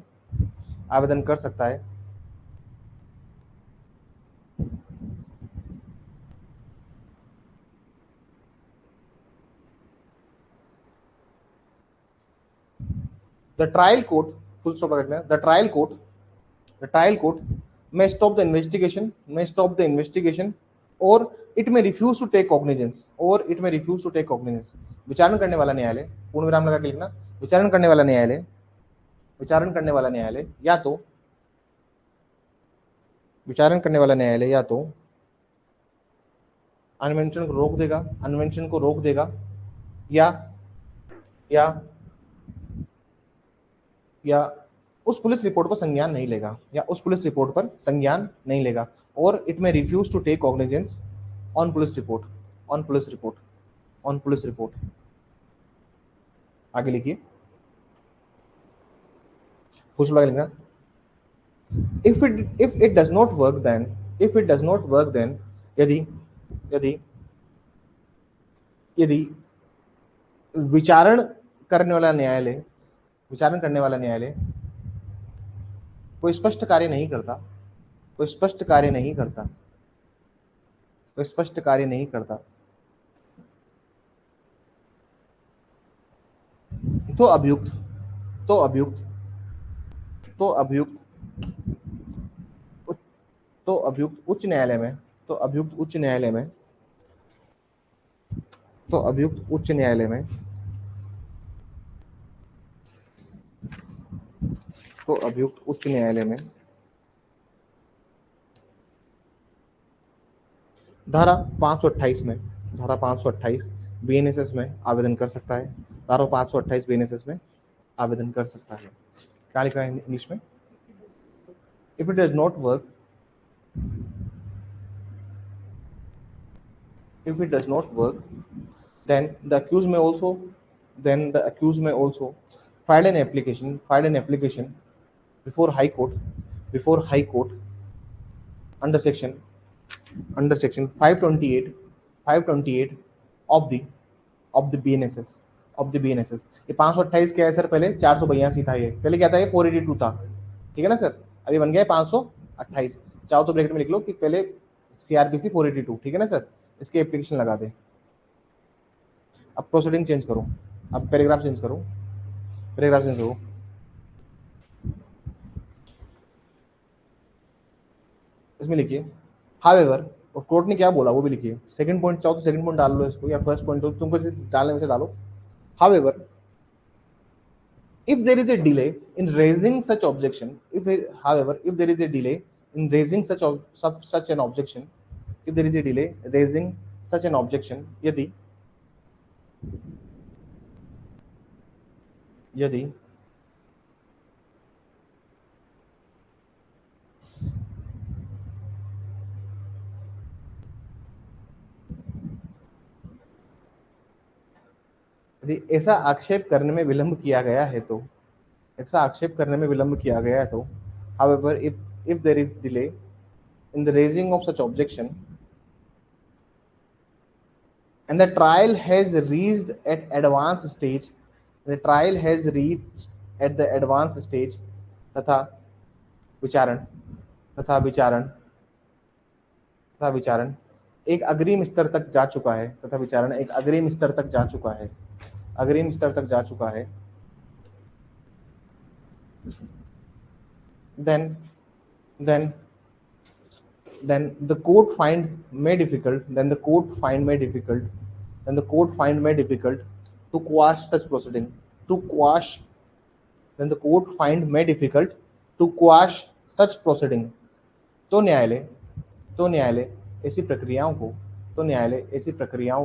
The trial court, full stop रखना है. The trial court may stop the investigation or it may refuse to take cognizance. विचारण करने वाला न्यायालय, पूर्ण विराम लगा के लिखना. विचारण करने वाला न्यायालय या तो अन्वेषण को रोक देगा या उस पुलिस रिपोर्ट पर संज्ञान नहीं लेगा. और इट में refuse to take cognizance on police report. आगे लिखिए. फुल स्टॉप लिखना. if it does not work then यदि विचारण करने वाला न्यायालय कोई स्पष्ट कार्य नहीं करता तो अभियुक्त उच्च न्यायालय में धारा 528 बीएनएसएस में आवेदन कर सकता है. क्या लिखा है इंग्लिश में? If it does not work, then the accused may also file an application before high court under section 528 of the BNSS. ये 528 क्या है सर? पहले 482 था. ये पहले क्या था? ये 482 था. ठीक है ना सर? अभी बन गया 528. चाहो तो ब्रैकेट में लिख लो कि पहले CRPC 482. ठीक है ना सर? इसके एप्लीकेशन लगा दे. अब प्रोसीडिंग चेंज करो. अब पैराग्राफ चेंज करो. इसमें लिखिए हाउएवर, और कोर्ट ने क्या बोला वो भी लिखिए. सेकंड पॉइंट चाहो तो सेकंड पॉइंट डाल लो इसको, या फर्स्ट पॉइंट तुमको डालने में से डालो. However, if there is a delay in raising such objection, if there is a delay in raising such an objection, यदि यदि ऐसा आक्षेप करने में विलंब किया गया है तो, ऐसा आक्षेप करने में विलंब किया गया है तो, however if there is delay in the raising of such objection and the trial has reached at advanced stage, the trial has reached at the advanced stage, तथा विचारण तथा विचारण तथा विचारण एक अग्रिम स्तर तक जा चुका है, तथा विचारण एक अग्रिम स्तर तक जा चुका है, अग्रिम स्तर तक जा चुका है, then the court find may difficult then the court find may difficult to quash such proceeding, to quash then the court find may difficult to quash such proceeding, तो न्यायालय ऐसी प्रक्रियाओं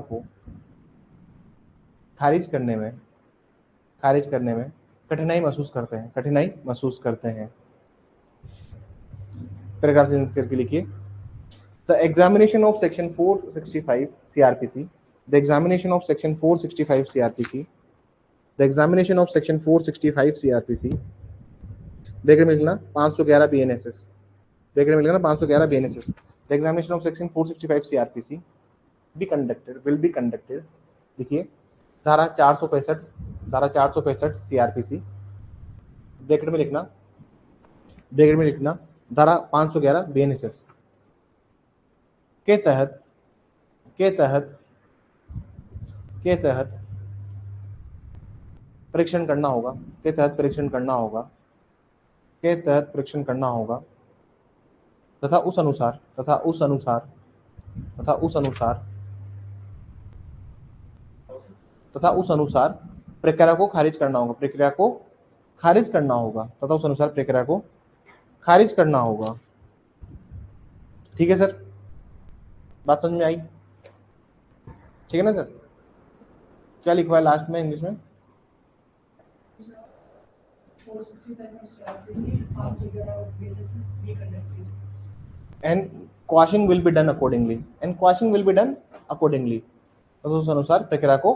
को खारिज करने में कठिनाई महसूस करते हैं। पैराग्राफ चेंज करके लिखिए, The examination of section 465 CRPC, the examination of section 465 CRPC, the examination of section 465 CRPC, bracket में लिखना 511 BNSS, ब्रैकेट में लिखना 511 BNSS, the examination of section 465 CRPC will be conducted, लिखिए धारा 465 CRPC, ब्रैकेट में लिखना धारा 511 BNSS के तहत परीक्षण करना होगा, तथा उस अनुसार प्रक्रिया को खारिज करना होगा, ठीक है सर, बात समझ में आई? ठीक है ना सर? क्या लिखवा है लास्ट में इंग्लिश में? and quashing will be done accordingly, तो उस अनुसार प्रक्रिया को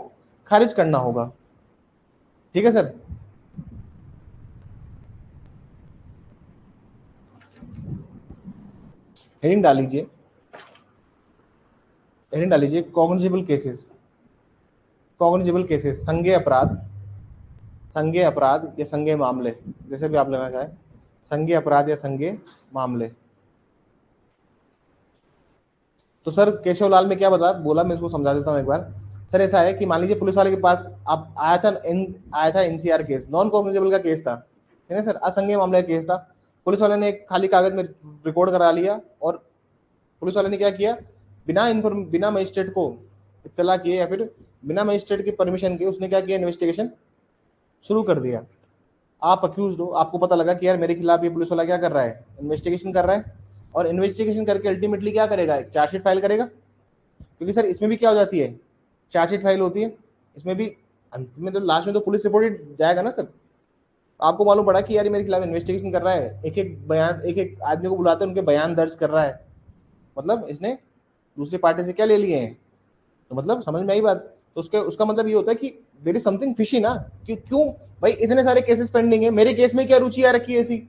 खारिज करना होगा, ठीक है सर? हेडिंग डाल लीजिए कॉग्निजेबल केसेस, संज्ञेय अपराध या संज्ञेय मामले, जैसे भी आप लेना चाहे, संज्ञेय अपराध या संज्ञेय मामले। तो सर केशवलाल में क्या बोला, मैं इसको समझा देता हूं एक बार। सर ऐसा है कि मान लीजिए पुलिस वाले के पास आप आया था एनसीआर केस, नॉन कॉग्निजेबल का केस था, है ना सर, असंज्ञेय मामले का केस था। पुलिस वाले ने एक खाली कागज में रिकॉर्ड करा लिया और पुलिस वाले ने क्या किया, बिना मजिस्ट्रेट को इत्तला किए या फिर बिना मजिस्ट्रेट की परमिशन के उसने क्या किया, इन्वेस्टिगेशन शुरू कर दिया। आप अक्यूज हो, आपको पता लगा कि यार मेरे खिलाफ ये पुलिस वाला क्या कर रहा है, इन्वेस्टिगेशन कर रहा है, और इन्वेस्टिगेशन करके अल्टीमेटली क्या करेगा, चार्जशीट फाइल करेगा। क्योंकि सर इसमें भी क्या हो जाती है, चार्जशीट फाइल होती है, इसमें भी अंत में तो लास्ट में तो पुलिस रिपोर्ट जाएगा ना सर। आपको मालूम पड़ा कि यार मेरे खिलाफ इन्वेस्टिगेशन कर रहा है, एक आदमी को बुलाते हैं, उनके बयान दर्ज कर रहा है, मतलब इसने दूसरी पार्टी से क्या ले लिए हैं, तो मतलब समझ में आई बात। तो उसका मतलब ये होता है कि देयर इज समथिंग फिशी ना, कि क्यों भाई इतने सारे केसेस पेंडिंग है, मेरे केस में क्या रुचि आ रखी है ऐसी।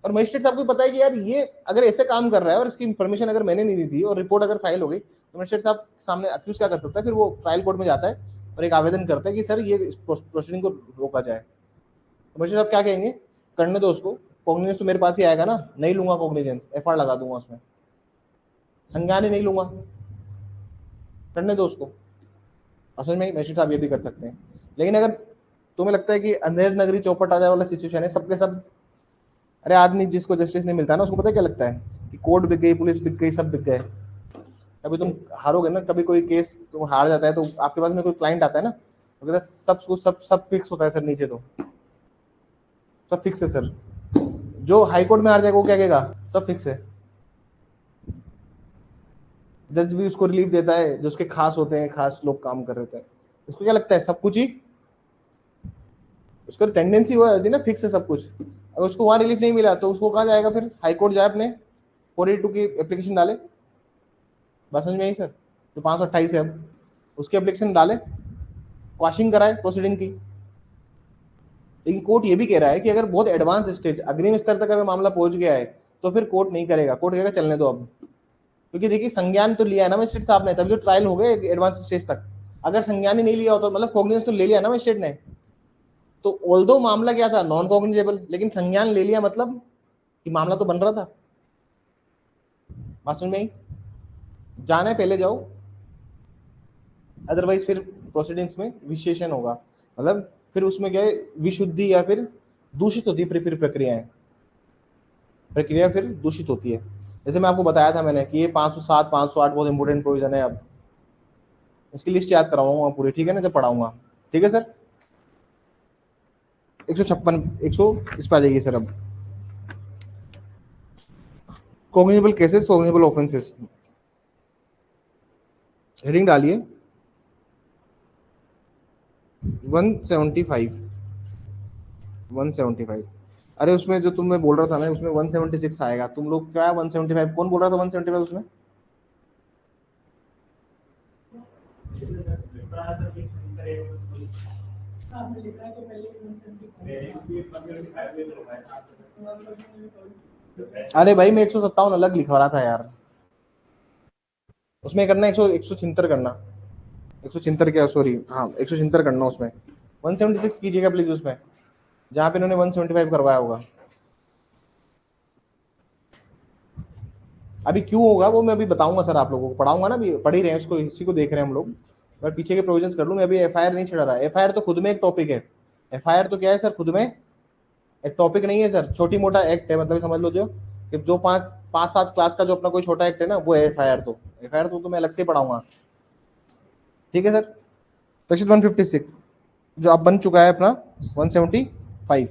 और मजिस्ट्रेट साहब को पता है कि यार ये अगर ऐसे काम कर रहा है और इसकी इन्फॉर्मेशन अगर मैंने नहीं दी थी और रिपोर्ट अगर फाइल हो गई, तो मजिस्ट्रेट साहब सामने अक्यूज क्या कर सकता है, फिर वो ट्रायल कोर्ट में जाता है और एक आवेदन करता है कि सर ये प्रोसीडिंग को रोका जाए। तो मजिस्ट्रेट साहब क्या कहेंगे, करने दो उसको, कॉग्निजेंस तो मेरे पास ही आएगा ना, नहीं लूंगा कॉग्निजेंस, एफआईआर लगा दूंगा उसमें, संज्ञान ही नहीं लूंगा, करने दो उसको। असल में मजिस्ट्रेट साहब ये भी कर सकते हैं। लेकिन अगर तुम्हें लगता है कि अंधेर नगरी चौपट राजा वाला सिचुएशन है, सबके सब, अरे आदमी जिसको जस्टिस नहीं मिलता ना, उसको पता है क्या लगता है कि कोर्ट बिक गई, पुलिस बिक गई, सब बिक गए। कभी तुम हारोगे ना, कभी कोई केस तुम हार जाता है तो आपके पास में कोई क्लाइंट आता है ना, तो कहता है सब फिक्स होता है सर, नीचे तो सब फिक्स है सर। जो हाई कोर्ट में हार जाएगा वो क्या कहेगा, सब फिक्स है। जज भी उसको रिलीफ देता है, जो उसके खास होते हैं, खास लोग काम कर रहे थे, उसको क्या लगता है सब कुछ ही, उसका टेंडेंसी वो होती है ना, फिक्स है सब कुछ। अगर उसको वहां रिलीफ नहीं मिला तो उसको कहाँ जाएगा, फिर हाई कोर्ट जाए, अपने 482 की एप्लीकेशन डाले, बस समझ में आई सर, जो 528 है अब उसकी एप्लीकेशन डाले, क्वाशिंग कराए प्रोसीडिंग की। लेकिन कोर्ट ये भी कह रहा है कि अगर बहुत एडवांस स्टेज, अग्रिम स्तर तक अगर मामला पहुंच गया है तो फिर कोर्ट नहीं करेगा, कोर्ट कहेगा चलने दो अब, क्योंकि देखिए संज्ञान तो लिया है ना मजिस्ट्रेट साहब ने, तभी तो ट्रायल हो गए एडवांस स्टेज तक। अगर संज्ञान ही नहीं लिया होता, मतलब कॉग्निजेंस तो ले लिया ना मजिस्ट्रेट ने, तो ऑल्दो मामला क्या था, नॉन कॉग्निजेबल, लेकिन संज्ञान ले लिया मतलब कि मामला तो बन रहा था। बात समझ में आई? जाना है पहले जाओ, अदरवाइज फिर प्रोसीडिंग्स में विशेषण होगा, मतलब फिर उसमें क्या है, विशुद्धि या फिर दूषित होती है, फिर प्रक्रियाएं, प्रक्रिया फिर दूषित होती है। जैसे मैं आपको बताया था मैंने कि ये 507 508 बहुत इंपॉर्टेंट प्रोविजन है। अब इसकी लिस्ट याद कराऊंगा पूरी, ठीक है ना, जब पढ़ाऊंगा। ठीक है सर, 156 100 इस पर आ जाइए सर। अब cognizable cases, cognizable offences, heading डालिए 175 175। अरे उसमें जो तुम मैं बोल रहा था ना, उसमें 176 आएगा, तुम लोग क्या 175, कौन बोल रहा था 175 उसमें? अरे भाई मैं 157 अलग लिखा रहा था यार, उसमें करना 176 करना, 176 क्या, सॉरी हाँ 176 करना उसमें, 176 कीजिएगा प्लीज उसमें, जहाँ पे इन्होंने 175 करवाया होगा। अभी क्यों होगा वो मैं अभी बताऊंगा सर, आप लोगों को पढ़ाऊंगा ना, अभी पढ़ ही रहे हैं उसको, इसी को देख रहे हैं हम लोग। मैं पीछे के प्रोविजंस कर लूँ, मैं अभी एफआईआर नहीं छिड़ा रहा, एफआईआर तो खुद में एक टॉपिक है। एफआईआर तो क्या है सर, खुद में एक टॉपिक नहीं है सर, छोटी मोटा एक्ट है, मतलब समझ लो जो कि जो 5 5 7 क्लास का जो अपना कोई छोटा एक्ट है ना, वो है एफआईआर। तो एफआईआर तो मैं अलग से पढ़ाऊंगा। ठीक है सर, सेक्शन 156 जो अब बन चुका है अपना 175,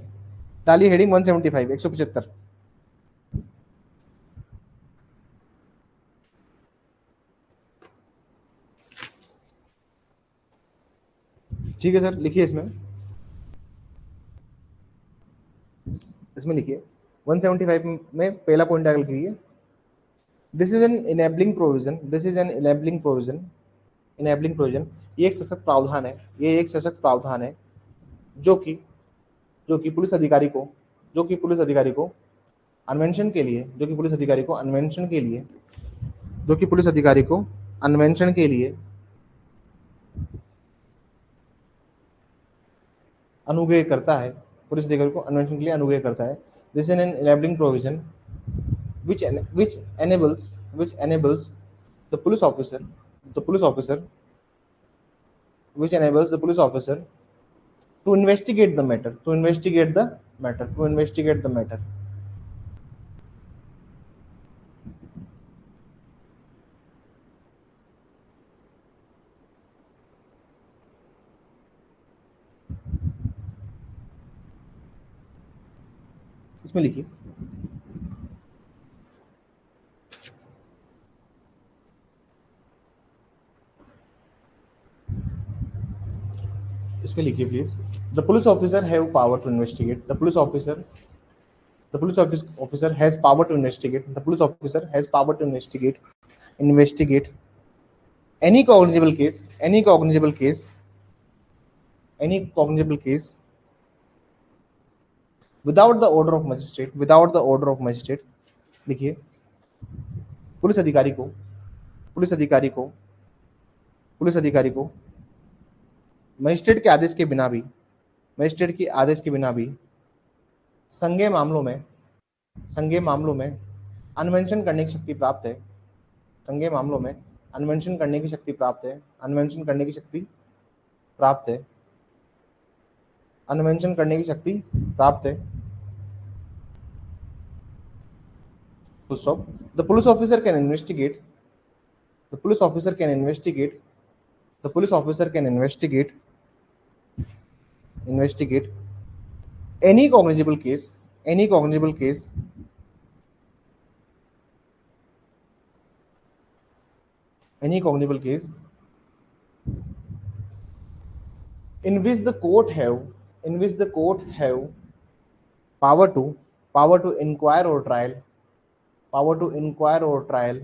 डालिए हेडिंग 175 175। ठीक है सर, लिखिए इसमें, इसमें लिखिए 175 में पहला पॉइंट आगे लिखिए, this is an enabling provision, this is an enabling provision, enabling provision, ये एक सशक्त प्रावधान है, ये एक सशक्त प्रावधान है जो कि पुलिस अधिकारी को, जो कि पुलिस अधिकारी को अनवेंशन के लिए, जो कि पुलिस अधिकारी को अनवेंशन के लिए, जो कि पुलिस अधिकारी को अनवेंशन के लिए अनुग्रह करता है, पुलिस अधिकारी को अनवेंशन के लिए अनुग्रह करता है। This is an enabling provision which enables the police officer, the police officer which enables the police officer to investigate the matter, to investigate the matter, to investigate the matter। इसमें लिखिए, इसमें लिखिए please, the police officer have power to investigate, the police officer, the police officer has power to investigate, the police officer has power to investigate any cognizable case, any cognizable case, any cognizable case without the order of magistrate, without the order of magistrate। लिखिए, पुलिस अधिकारी को, पुलिस अधिकारी को, पुलिस अधिकारी को मजिस्ट्रेट के आदेश के बिना भी, मजिस्ट्रेट के आदेश के बिना भी संज्ञेय मामलों में, संज्ञेय मामलों में अनवेंशन करने की शक्ति प्राप्त है, संज्ञेय मामलों में अनवेंशन करने की शक्ति प्राप्त है, अनवेंशन करने की शक्ति प्राप्त है, अनवेंशन करने की शक्ति प्राप्त है। Full stop। The police officer can investigate, the police officer can investigate, the police officer can investigate, investigate any cognizable case, any cognizable case, any cognizable case in which the court have, in which the court have power to, power to inquire or trial, power to inquire or trial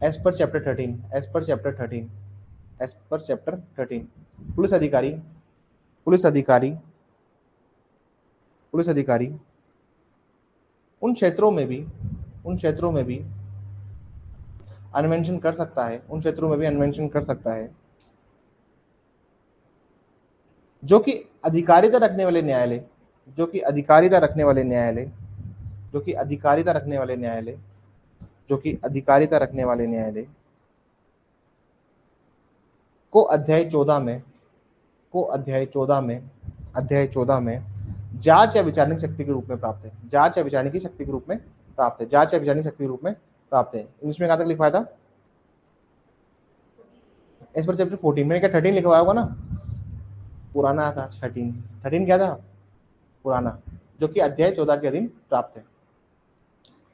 as per chapter 13, as per chapter 13, as per chapter 13। Police अधिकारी पुलिस अधिकारी पुलिस अधिकारी उन क्षेत्रों में भी अन्वेषण कर सकता है, उन क्षेत्रों में भी अन्वेषण कर सकता है जो कि अधिकारिता रखने वाले न्यायालय जो कि अधिकारिता रखने वाले न्यायालय जो कि अधिकारिता रखने वाले न्यायालय जो कि अधिकारिता रखने वाले न्यायालय को अध्याय 14 में अध्याय 14 में जांच या विचारने की शक्ति के रूप में प्राप्त है। जांच या विचारने की शक्ति के रूप में प्राप्त है। जांच या विचारने की शक्ति के रूप में प्राप्त है। इंग्लिश में कहां तक लिखा था? इस पर चैप्टर 14 मैंने क्या 13 लिखा हुआ होगा ना? पुराना था 13 क्या था? पुराना, जो कि अध्याय 14 के अधीन प्राप्त है।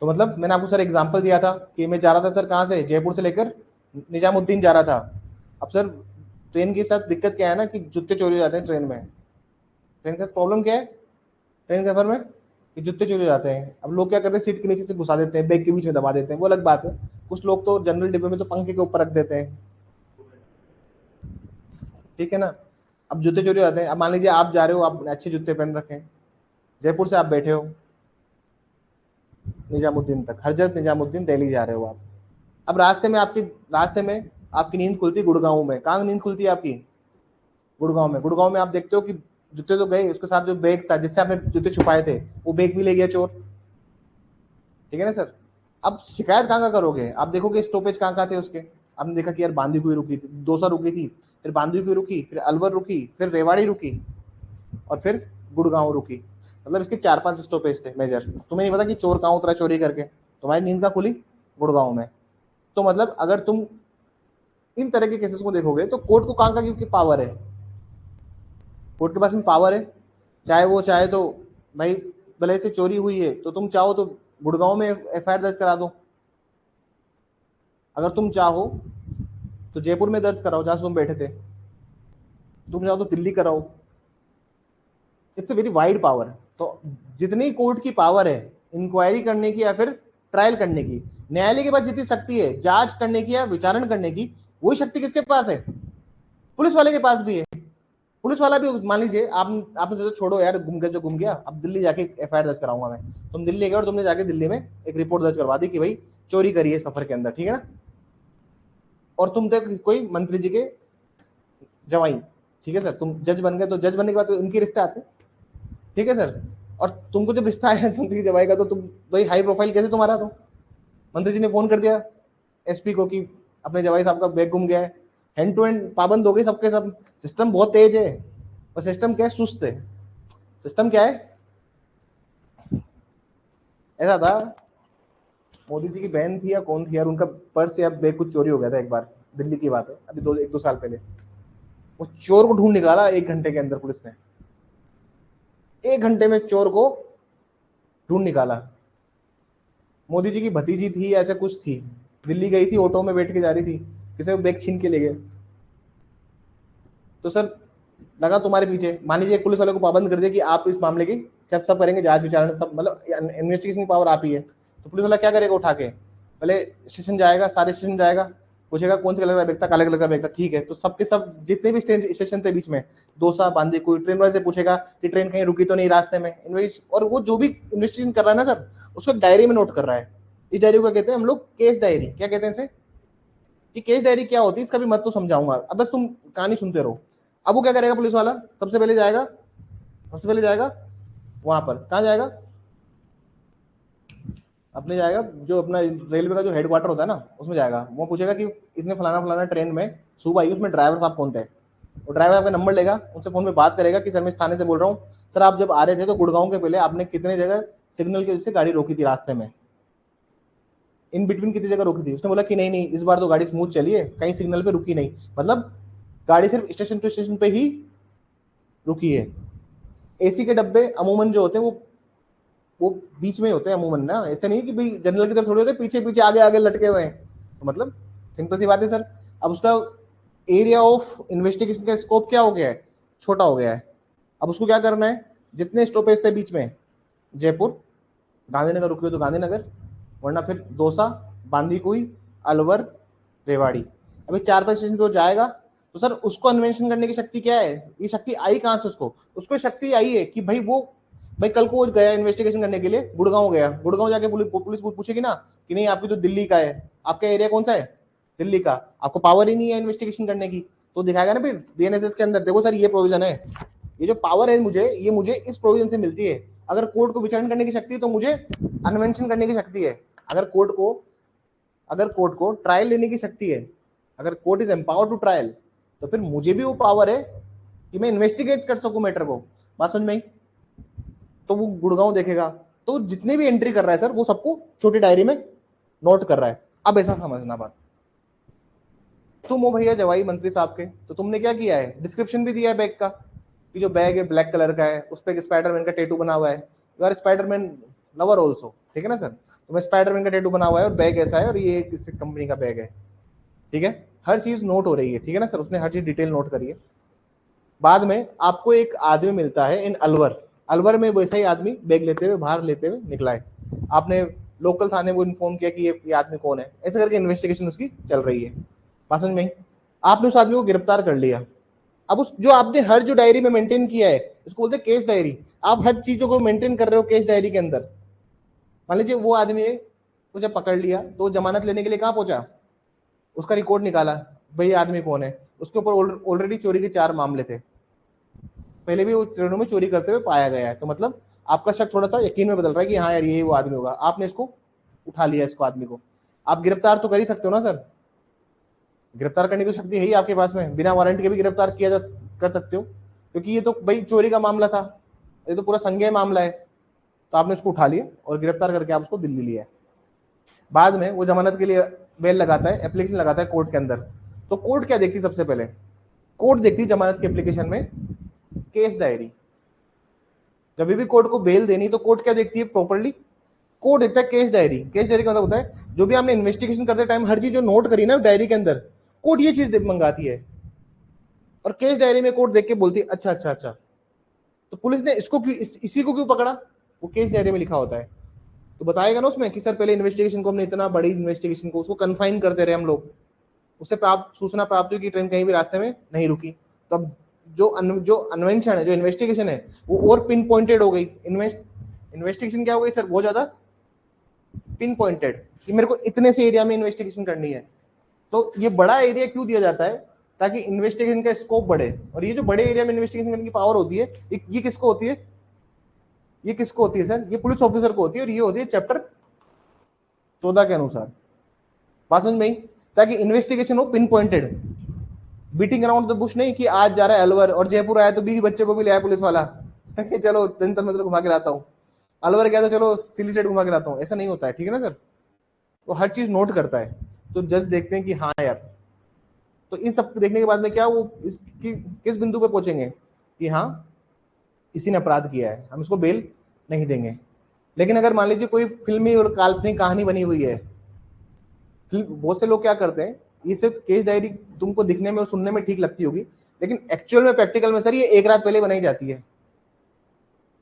तो मतलब मैंने आपको सर एग्जांपल दिया था कि मैं जा रहा था सर कहाँ से, जयपुर से लेकर निजामुद्दीन जा रहा था। अब सर ट्रेन के साथ दिक्कत क्या है ना कि जूते चोरी हो जाते हैं ट्रेन में। ट्रेन का प्रॉब्लम क्या है ट्रेन के सफर में? कि जूते चोरी हो जाते हैं। अब लोग क्या करते हैं, सीट के नीचे से घुसा देते हैं, बैग के बीच में दबा देते हैं, वो अलग बात है। कुछ लोग तो जनरल डिब्बे में तो पंखे के ऊपर रख देते हैं, ठीक है ना। अब जूते चोरी हो जाते हैं। अब मान लीजिए आप जा रहे हो, आप अच्छे जूते पहन रखे हैं, जयपुर से आप बैठे हो निजामुद्दीन तक, हजरत निजामुद्दीन दिल्ली जा रहे हो आप। अब रास्ते में आपकी नींद खुलती है गुड़गांव में। कहाँ नींद खुलती है आपकी? गुड़गांव में। गुड़गांव में आप देखते हो कि जूते तो गए, उसके साथ जो बैग था जिससे आपने जूते छुपाए थे वो बैग भी ले गया चोर, ठीक है ना सर। अब शिकायत कहाँ करोगे? आप देखोगे स्टॉपेज कहाँ थे उसके। आपने देखा कि यार बांदीकुई रुकी थी, दौसा रुकी थी, फिर बांदीकुई रुकी, फिर अलवर रुकी, फिर रेवाड़ी रुकी और फिर गुड़गांव रुकी। मतलब इसके 4-5 स्टॉपेज थे मेजर। तुम्हें नहीं पता कि चोर कहाँ उतरा चोरी करके, तुम्हारी नींद कहाँ खुली? गुड़गांव में। तो मतलब अगर तुम इन तरह के केसेस को देखोगे तो कोर्ट को कहाँ की पावर है? कोर्ट के पास में पावर है, चाहे तो भाई भले से चोरी हुई है तो तुम चाहो तो गुड़गांव में एफआईआर दर्ज करा दो। अगर तुम चाहो तो जयपुर में दर्ज कराओ जहां से तुम बैठे थे, तुम चाहो तो दिल्ली कराओ। It's a very wide power. तो जितनी कोर्ट की पावर है इंक्वायरी करने की या फिर ट्रायल करने की, न्यायालय के पास जितनी शक्ति है जांच करने की या विचारण करने की, वही शक्ति किसके पास है? पुलिस वाले के पास भी है। पुलिस वाला भी मान लीजिए आपने सोचा छोड़ो यार, घूम गया, अब दिल्ली जाके एफआईआर दर्ज कराऊंगा मैं। तुम दिल्ली गए और तुमने जाके दिल्ली में एक रिपोर्ट दर्ज करवा दी कि भाई चोरी करी है सफर के अंदर, ठीक है ना। और तुम थे कोई मंत्री जी के जवाई, ठीक है सर, तुम जज बन गए। तो जज बनने के बाद तो उनके रिश्ते आते, ठीक है सर। और तुमको जब रिश्ता आया मंत्री जवाई का तो तुम भाई हाई प्रोफाइल कैसे तुम्हारा? तो मंत्री जी ने फोन कर दिया एसपी को कि अपने जवाई साहब का बैग गुम गया है। हैंड टू हैंड पाबंद हो गई सबके सब। सिस्टम बहुत तेज है और सिस्टम क्या है? सुस्त है। सिस्टम क्या है? ऐसा था, मोदी जी की बहन थी या कौन थी यार, उनका पर्स या बैग कुछ चोरी हो गया था एक बार, दिल्ली की बात है, अभी 1-2 साल पहले। उस चोर को ढूंढ निकाला 1 घंटे के अंदर पुलिस ने। 1 घंटे में चोर को ढूंढ निकाला। मोदी जी की भतीजी थी ऐसा कुछ थी, दिल्ली गई थी, ऑटो में बैठ के जा रही थी, किसी को बैग छीन के ले गए। तो सर लगा तुम्हारे पीछे, मान लीजिए पुलिस वाले को पाबंद कर दिया कि आप इस मामले की सब करेंगे, जांच विचारण सब, मतलब इन्वेस्टिगेशन पावर आप ही है। तो पुलिस वाला क्या करेगा? उठा के पहले स्टेशन जाएगा, सारे स्टेशन जाएगा, पूछेगा कौन से कलर का बैग था, काले कलर का बैग था, ठीक है। तो सबके सब जितने भी स्टेशन थे बीच में, दौसा, बांदीकुई, ट्रेन वाले से पूछेगा कि ट्रेन कहीं रुकी तो नहीं रास्ते में। और वो जो भी इन्वेस्टिगेशन कर रहा है ना सर, उसको डायरी में नोट कर रहा है। इस डायरी को कहते हैं हम लोग केस डायरी। क्या कहते हैं इसे? कि केस डायरी क्या होती है इसका भी मत तो समझाऊंगा, अब बस तुम कहानी सुनते रहो। अब वो क्या करेगा पुलिस वाला? सबसे पहले जाएगा वहां पर, कहाँ जाएगा? अपने जाएगा जो अपना रेलवे का जो हेडक्वार्टर होता है ना, उसमें जाएगा। वो पूछेगा कि इतने फलाना फलाना ट्रेन में सुबह आई, उसमें ड्राइवर साहब कौन थे। वो ड्राइवर साहब का नंबर लेगा, उनसे फोन पे बात करेगा कि सर मैं इस थाने से बोल रहा हूँ, सर आप जब आ रहे थे तो गुड़गांव के पहले आपने कितने जगह सिग्नल की वजह से गाड़ी रोकी थी रास्ते में, इन बिटवीन कितनी जगह रोकी थी? उसने बोला कि नहीं नहीं इस बार तो गाड़ी स्मूथ चली है, कहीं सिग्नल पे रुकी नहीं। मतलब गाड़ी सिर्फ स्टेशन टू स्टेशन पे ही रुकी है। एसी के डब्बे अमूमन जो होते हैं वो बीच में होते हैं अमूमन ना, ऐसे नहीं कि भाई जनरल की तरफ थोड़ी होते हैं, पीछे पीछे आगे आगे लटके हुए हैं। तो मतलब सिंपल सी बात है सर। अब उसका एरिया ऑफ इन्वेस्टिगेशन का स्कोप क्या हो गया है? छोटा हो गया है। अब उसको क्या करना है? जितने स्टॉपेज थे बीच में, जयपुर, गांधीनगर रुके हो तो गांधीनगर, वरना फिर दौसा, बांदीकुई, अलवर, रेवाड़ी, अभी 4-5 स्टेशन पे वो जाएगा। तो सर उसको अन्वेषण करने की शक्ति क्या है? ये शक्ति आई कहां से उसको? उसको शक्ति आई है कि भाई कल को वो गया इन्वेस्टिगेशन करने के लिए, गुड़गांव गया, गुड़गांव जाके पुलिस पूछेगी ना कि नहीं आपकी जो दिल्ली का है, आपका एरिया कौन सा है? दिल्ली का। आपको पावर ही नहीं है इन्वेस्टिगेशन करने की, तो दिखाएगा ना फिर बीएनएसएस के अंदर, देखो सर ये प्रोविजन है, ये जो पावर है मुझे इस प्रोविजन से मिलती है। अगर कोर्ट को विचारण करने की शक्ति है तो मुझे अन्वेषण करने की शक्ति है। अगर कोर्ट को ट्रायल लेने की शक्ति है, अगर court is empowered to trial, तो फिर मुझे भी वो पावर है कि मैं इन्वेस्टिगेट कर सकूं मैटर को। बात समझ में आई? तो वो गुड़गांव देखेगा, तो जितने भी एंट्री कर रहा है सर वो सबको छोटी डायरी में नोट कर रहा है। अब ऐसा समझना बात, तुम हो भैया जवाई मंत्री साहब के, तो तुमने क्या किया है? डिस्क्रिप्शन भी दिया है बैग का, कि जो बैग है ब्लैक कलर का है, उस पर स्पाइडरमैन का टैटू बना हुआ है, you are Spiderman lover also, ठीक है ना सर? तो मैं स्पाइडरमैन का टैटू बना हुआ है और बैग ऐसा है और ये किस कंपनी का बैग है, ठीक है? हर चीज नोट हो रही है, ठीक है ना सर? उसने हर चीज डिटेल नोट करी है। बाद में आपको एक आदमी मिलता है इन अलवर, अलवर में वैसा ही आदमी बैग लेते हुए बाहर लेते हुए निकला है। आपने लोकल थाने को इन्फॉर्म किया कि ये आदमी कौन है, ऐसे करके इन्वेस्टिगेशन उसकी चल रही है। बात समझ में? आपने उस आदमी को गिरफ्तार कर लिया। अब उस जो आपने हर जो डायरी में मेंटेन किया है, इसको बोलते हैं केस डायरी, आप हर चीजों को मेंटेन कर रहे हो केस डायरी के अंदर। मान लीजिए वो आदमी को जब पकड़ लिया तो जमानत लेने के लिए कहां पहुंचा? उसका रिकॉर्ड निकाला, भाई आदमी कौन है। उसके ऊपर ऑलरेडी चोरी के 4 मामले थे, पहले भी वो ट्रेनों में चोरी करते हुए पाया गया है, तो मतलब आपका शक थोड़ा सा यकीन में बदल रहा है कि हाँ यार यही वो आदमी होगा। आपने इसको उठा लिया, इसको आदमी को आप गिरफ्तार तो कर ही सकते हो ना सर? गिरफ्तार करने की शक्ति है ही आपके पास में, बिना वारंट के भी गिरफ्तार किया जा कर सकते हो, क्योंकि ये तो भाई चोरी का मामला था, ये तो पूरा संज्ञेय मामला है। तो आपने उसको उठा लिया और गिरफ्तार करके आप उसको दिल्ली लिया। बाद में वो जमानत के लिए बेल लगाता है, एप्लीकेशन लगाता है कोर्ट के अंदर। तो कोर्ट क्या देखती? सबसे पहले कोर्ट देखती जमानत के एप्लीकेशन में केस डायरी। जब भी कोर्ट को बेल देनी तो कोर्ट क्या देखती है प्रॉपर्ली? कोर्ट देखता है केस डायरी। केस डायरी का मतलब होता है जो भी आपने इन्वेस्टिगेशन करते टाइम हर चीज जो नोट करी ना डायरी के अंदर, कोर्ट ये चीज मंगाती है। और केस डायरी में कोर्ट देख के बोलती है अच्छा अच्छा अच्छा, तो पुलिस ने इसको इसी को क्यों पकड़ा? वो केस डायरी में लिखा होता है। तो बताएगा ना उसमें कि सर पहले इन्वेस्टिगेशन को, हमने इतना बड़ी इन्वेस्टिगेशन को उसको कन्फाइन करते रहे हम लोग, उससे सूचना प्राप्त हुई कि ट्रेन कहीं भी रास्ते में नहीं रुकी। तब जो अन्वेषण है, जो इन्वेस्टिगेशन है, वो और पिन पॉइंटेड हो गई। इन्वेस्टिगेशन क्या हो गई सर? बहुत ज्यादा पिन पॉइंटेड, कि मेरे को इतने से एरिया में इन्वेस्टिगेशन करनी है। तो ये बड़ा एरिया क्यों दिया जाता है? ताकि इन्वेस्टिगेशन का स्कोप बढ़े। और ये जो बड़े एरिया में इन्वेस्टिगेशन करने की पावर होती है, ये किसको होती है? ये किसको होती है सर? ये पुलिस ऑफिसर को होती है, और ये होती है चैप्टर 14 के अनुसार। बात समझ में? ताकि इन्वेस्टिगेशन हो pin pointed, beating around the Bush नहीं, कि आज जा रहा है अलवर और जयपुर आया तो 20 बच्चे को भी ले आया पुलिस वाला चलो जंतर मंतर घुमा के लाता हूँ, अलवर गया तो चलो सिली सेट घुमा के लाता हूँ। ऐसा नहीं होता है, ठीक है ना सर? वो हर चीज नोट करता है। तो जज देखते हैं कि हाँ यार, तो इन सब देखने के बाद में क्या वो किस बिंदु पे पहुंचेंगे कि हाँ इसी ने अपराध किया है, हम इसको बेल नहीं देंगे। लेकिन अगर मान लीजिए कोई फिल्मी और काल्पनिक कहानी बनी हुई है, बहुत से लोग क्या करते हैं, ये सिर्फ केस डायरी तुमको दिखने में और सुनने में ठीक लगती होगी, लेकिन एक्चुअल में प्रैक्टिकल में सर ये एक रात पहले बनाई जाती है।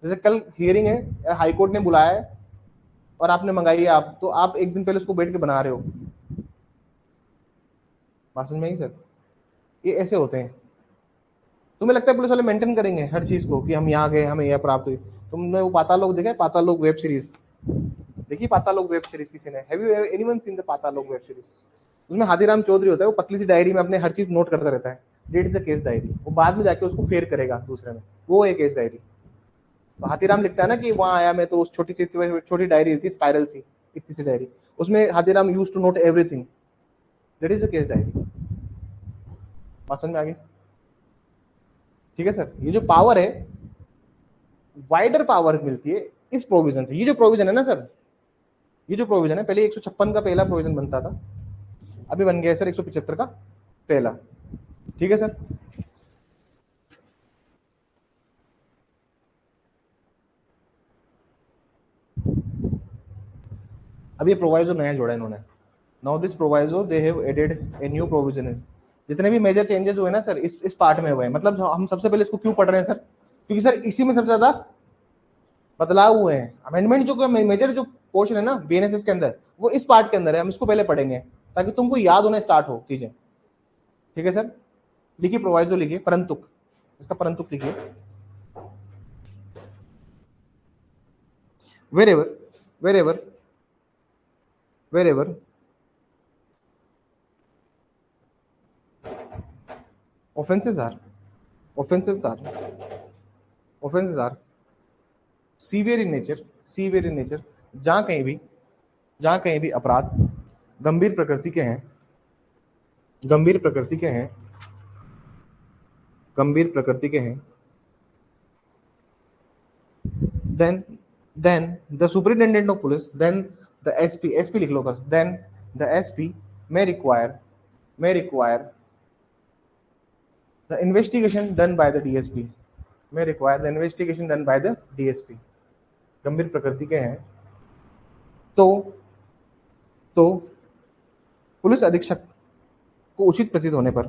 जैसे कल हियरिंग है, हाई कोर्ट ने बुलाया है और आपने मंगाई है, आप तो आप एक दिन पहले उसको बैठ के बना रहे हो। बात समझ में आई सर? ये ऐसे होते हैं। तुम्हें लगता है पुलिस वाले मेंटेन करेंगे हर चीज को कि हम यहाँ गए हमें यह प्राप्त हुई? तुमने वो पाताल लोक देखा है? पाताल लोक वेब सीरीज देखी? पाताल लोक वेब सीरीज किसी ने? Have you anyone seen the Paatal Lok web series? उसमें हाथीराम चौधरी होता है, वो पतली सी डायरी में अपने हर चीज नोट करता रहता है। That is a case diary. वो बाद में जाके उसको फेर करेगा दूसरे में, वो एक केस डायरी। तो हाथीराम लिखता है ना कि वहां आया मैं, तो उस छोटी डायरी थी स्पाइरल सी, इतनी सी डायरी, उसमें Hathiram use to note everything. That is a case diary. बात समझ में आ गई? ठीक है सर? ये जो पावर है, वाइडर पावर मिलती है इस प्रोविजन से। ये जो प्रोविजन है ना सर, ये जो प्रोविजन है, पहले 156 का पहला प्रोविजन बनता था, अभी बन गया सर 175 का पहला। ठीक है सर? अब ये प्रोवाइजो नया जोड़ा इन्होंने। Now this proviso they have added a new provision. जितने भी मेजर चेंजेस हुए ना सर इस पार्ट में हुए हैं। मतलब हम सबसे पहले इसको क्यों पढ़ रहे हैं सर? क्योंकि सर इसी में सबसे ज्यादा बदलाव हुए हैं। अमेंडमेंट जो मेजर जो पोर्शन है ना बीएनएसएस के अंदर, वो इस पार्ट के अंदर है। हम इसको पहले पढ़ेंगे ताकि तुमको याद होना स्टार्ट हो चीजें। ठीक है सर? लिखिए, प्रोवाइजो लिखिए, परंतुक, इसका परंतुक लिखिए। wherever wherever wherever offenses are offenses are offenses are severe in nature, severe in nature, जहां कहीं भी अपराध गंभीर प्रकृति के हैं, गंभीर प्रकृति के हैं, गंभीर प्रकृति के हैं, then the superintendent of police, then the SP लिख लो बस, then the SP may require the investigation done by the DSP, may require the investigation done by the DSP। गंभीर प्रकृति के हैं तो पुलिस अधीक्षक को उचित प्रतीत होने पर,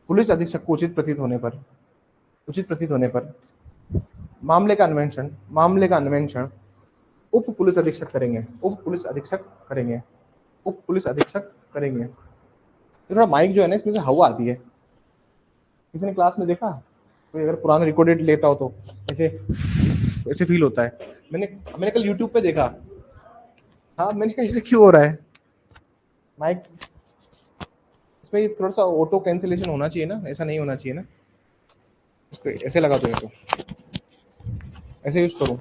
पुलिस अधीक्षक को उचित प्रतीत होने पर मामले का अन्वेषण उप पुलिस अधीक्षक करेंगे, उप पुलिस अधीक्षक करेंगे। थोड़ा माइक जो है ना, इसमें से हवा आती है, किसी ने क्लास में देखा? कोई अगर पुराना रिकॉर्डेड लेता हो तो ऐसे फील होता है। मैंने कल यूट्यूब पे देखा, हाँ मैंने कहा ऐसे क्यों हो रहा है माइक, इसमें थोड़ा सा ऑटो कैंसिलेशन होना चाहिए ना, ऐसा नहीं होना चाहिए ना। इसको ऐसे लगा दो, तो ऐसे यूज करो,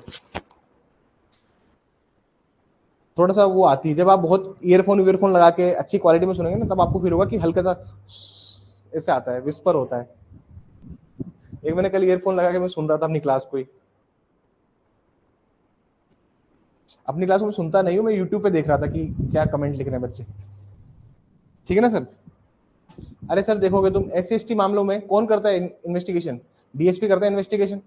थोड़ा सा वो आती है। जब आप बहुत ईयरफोन लगा के अच्छी क्वालिटी में सुनेंगे ना, तब आपको फील होगा कि हल्का सा ऐसे आता है, विस्पर होता है। एक मैंने कल ईयरफोन लगा के मैं सुन रहा था अपनी क्लास को ही, अपनी क्लास में सुनता नहीं हूँ, मैं यूट्यूब पे देख रहा था कि क्या कमेंट लिख रहे हैं बच्चे। ठीक है ना सर? अरे सर देखोगे तुम, SC/ST मामलों में कौन करता है इन्वेस्टिगेशन? DSP करता है इन्वेस्टिगेशन।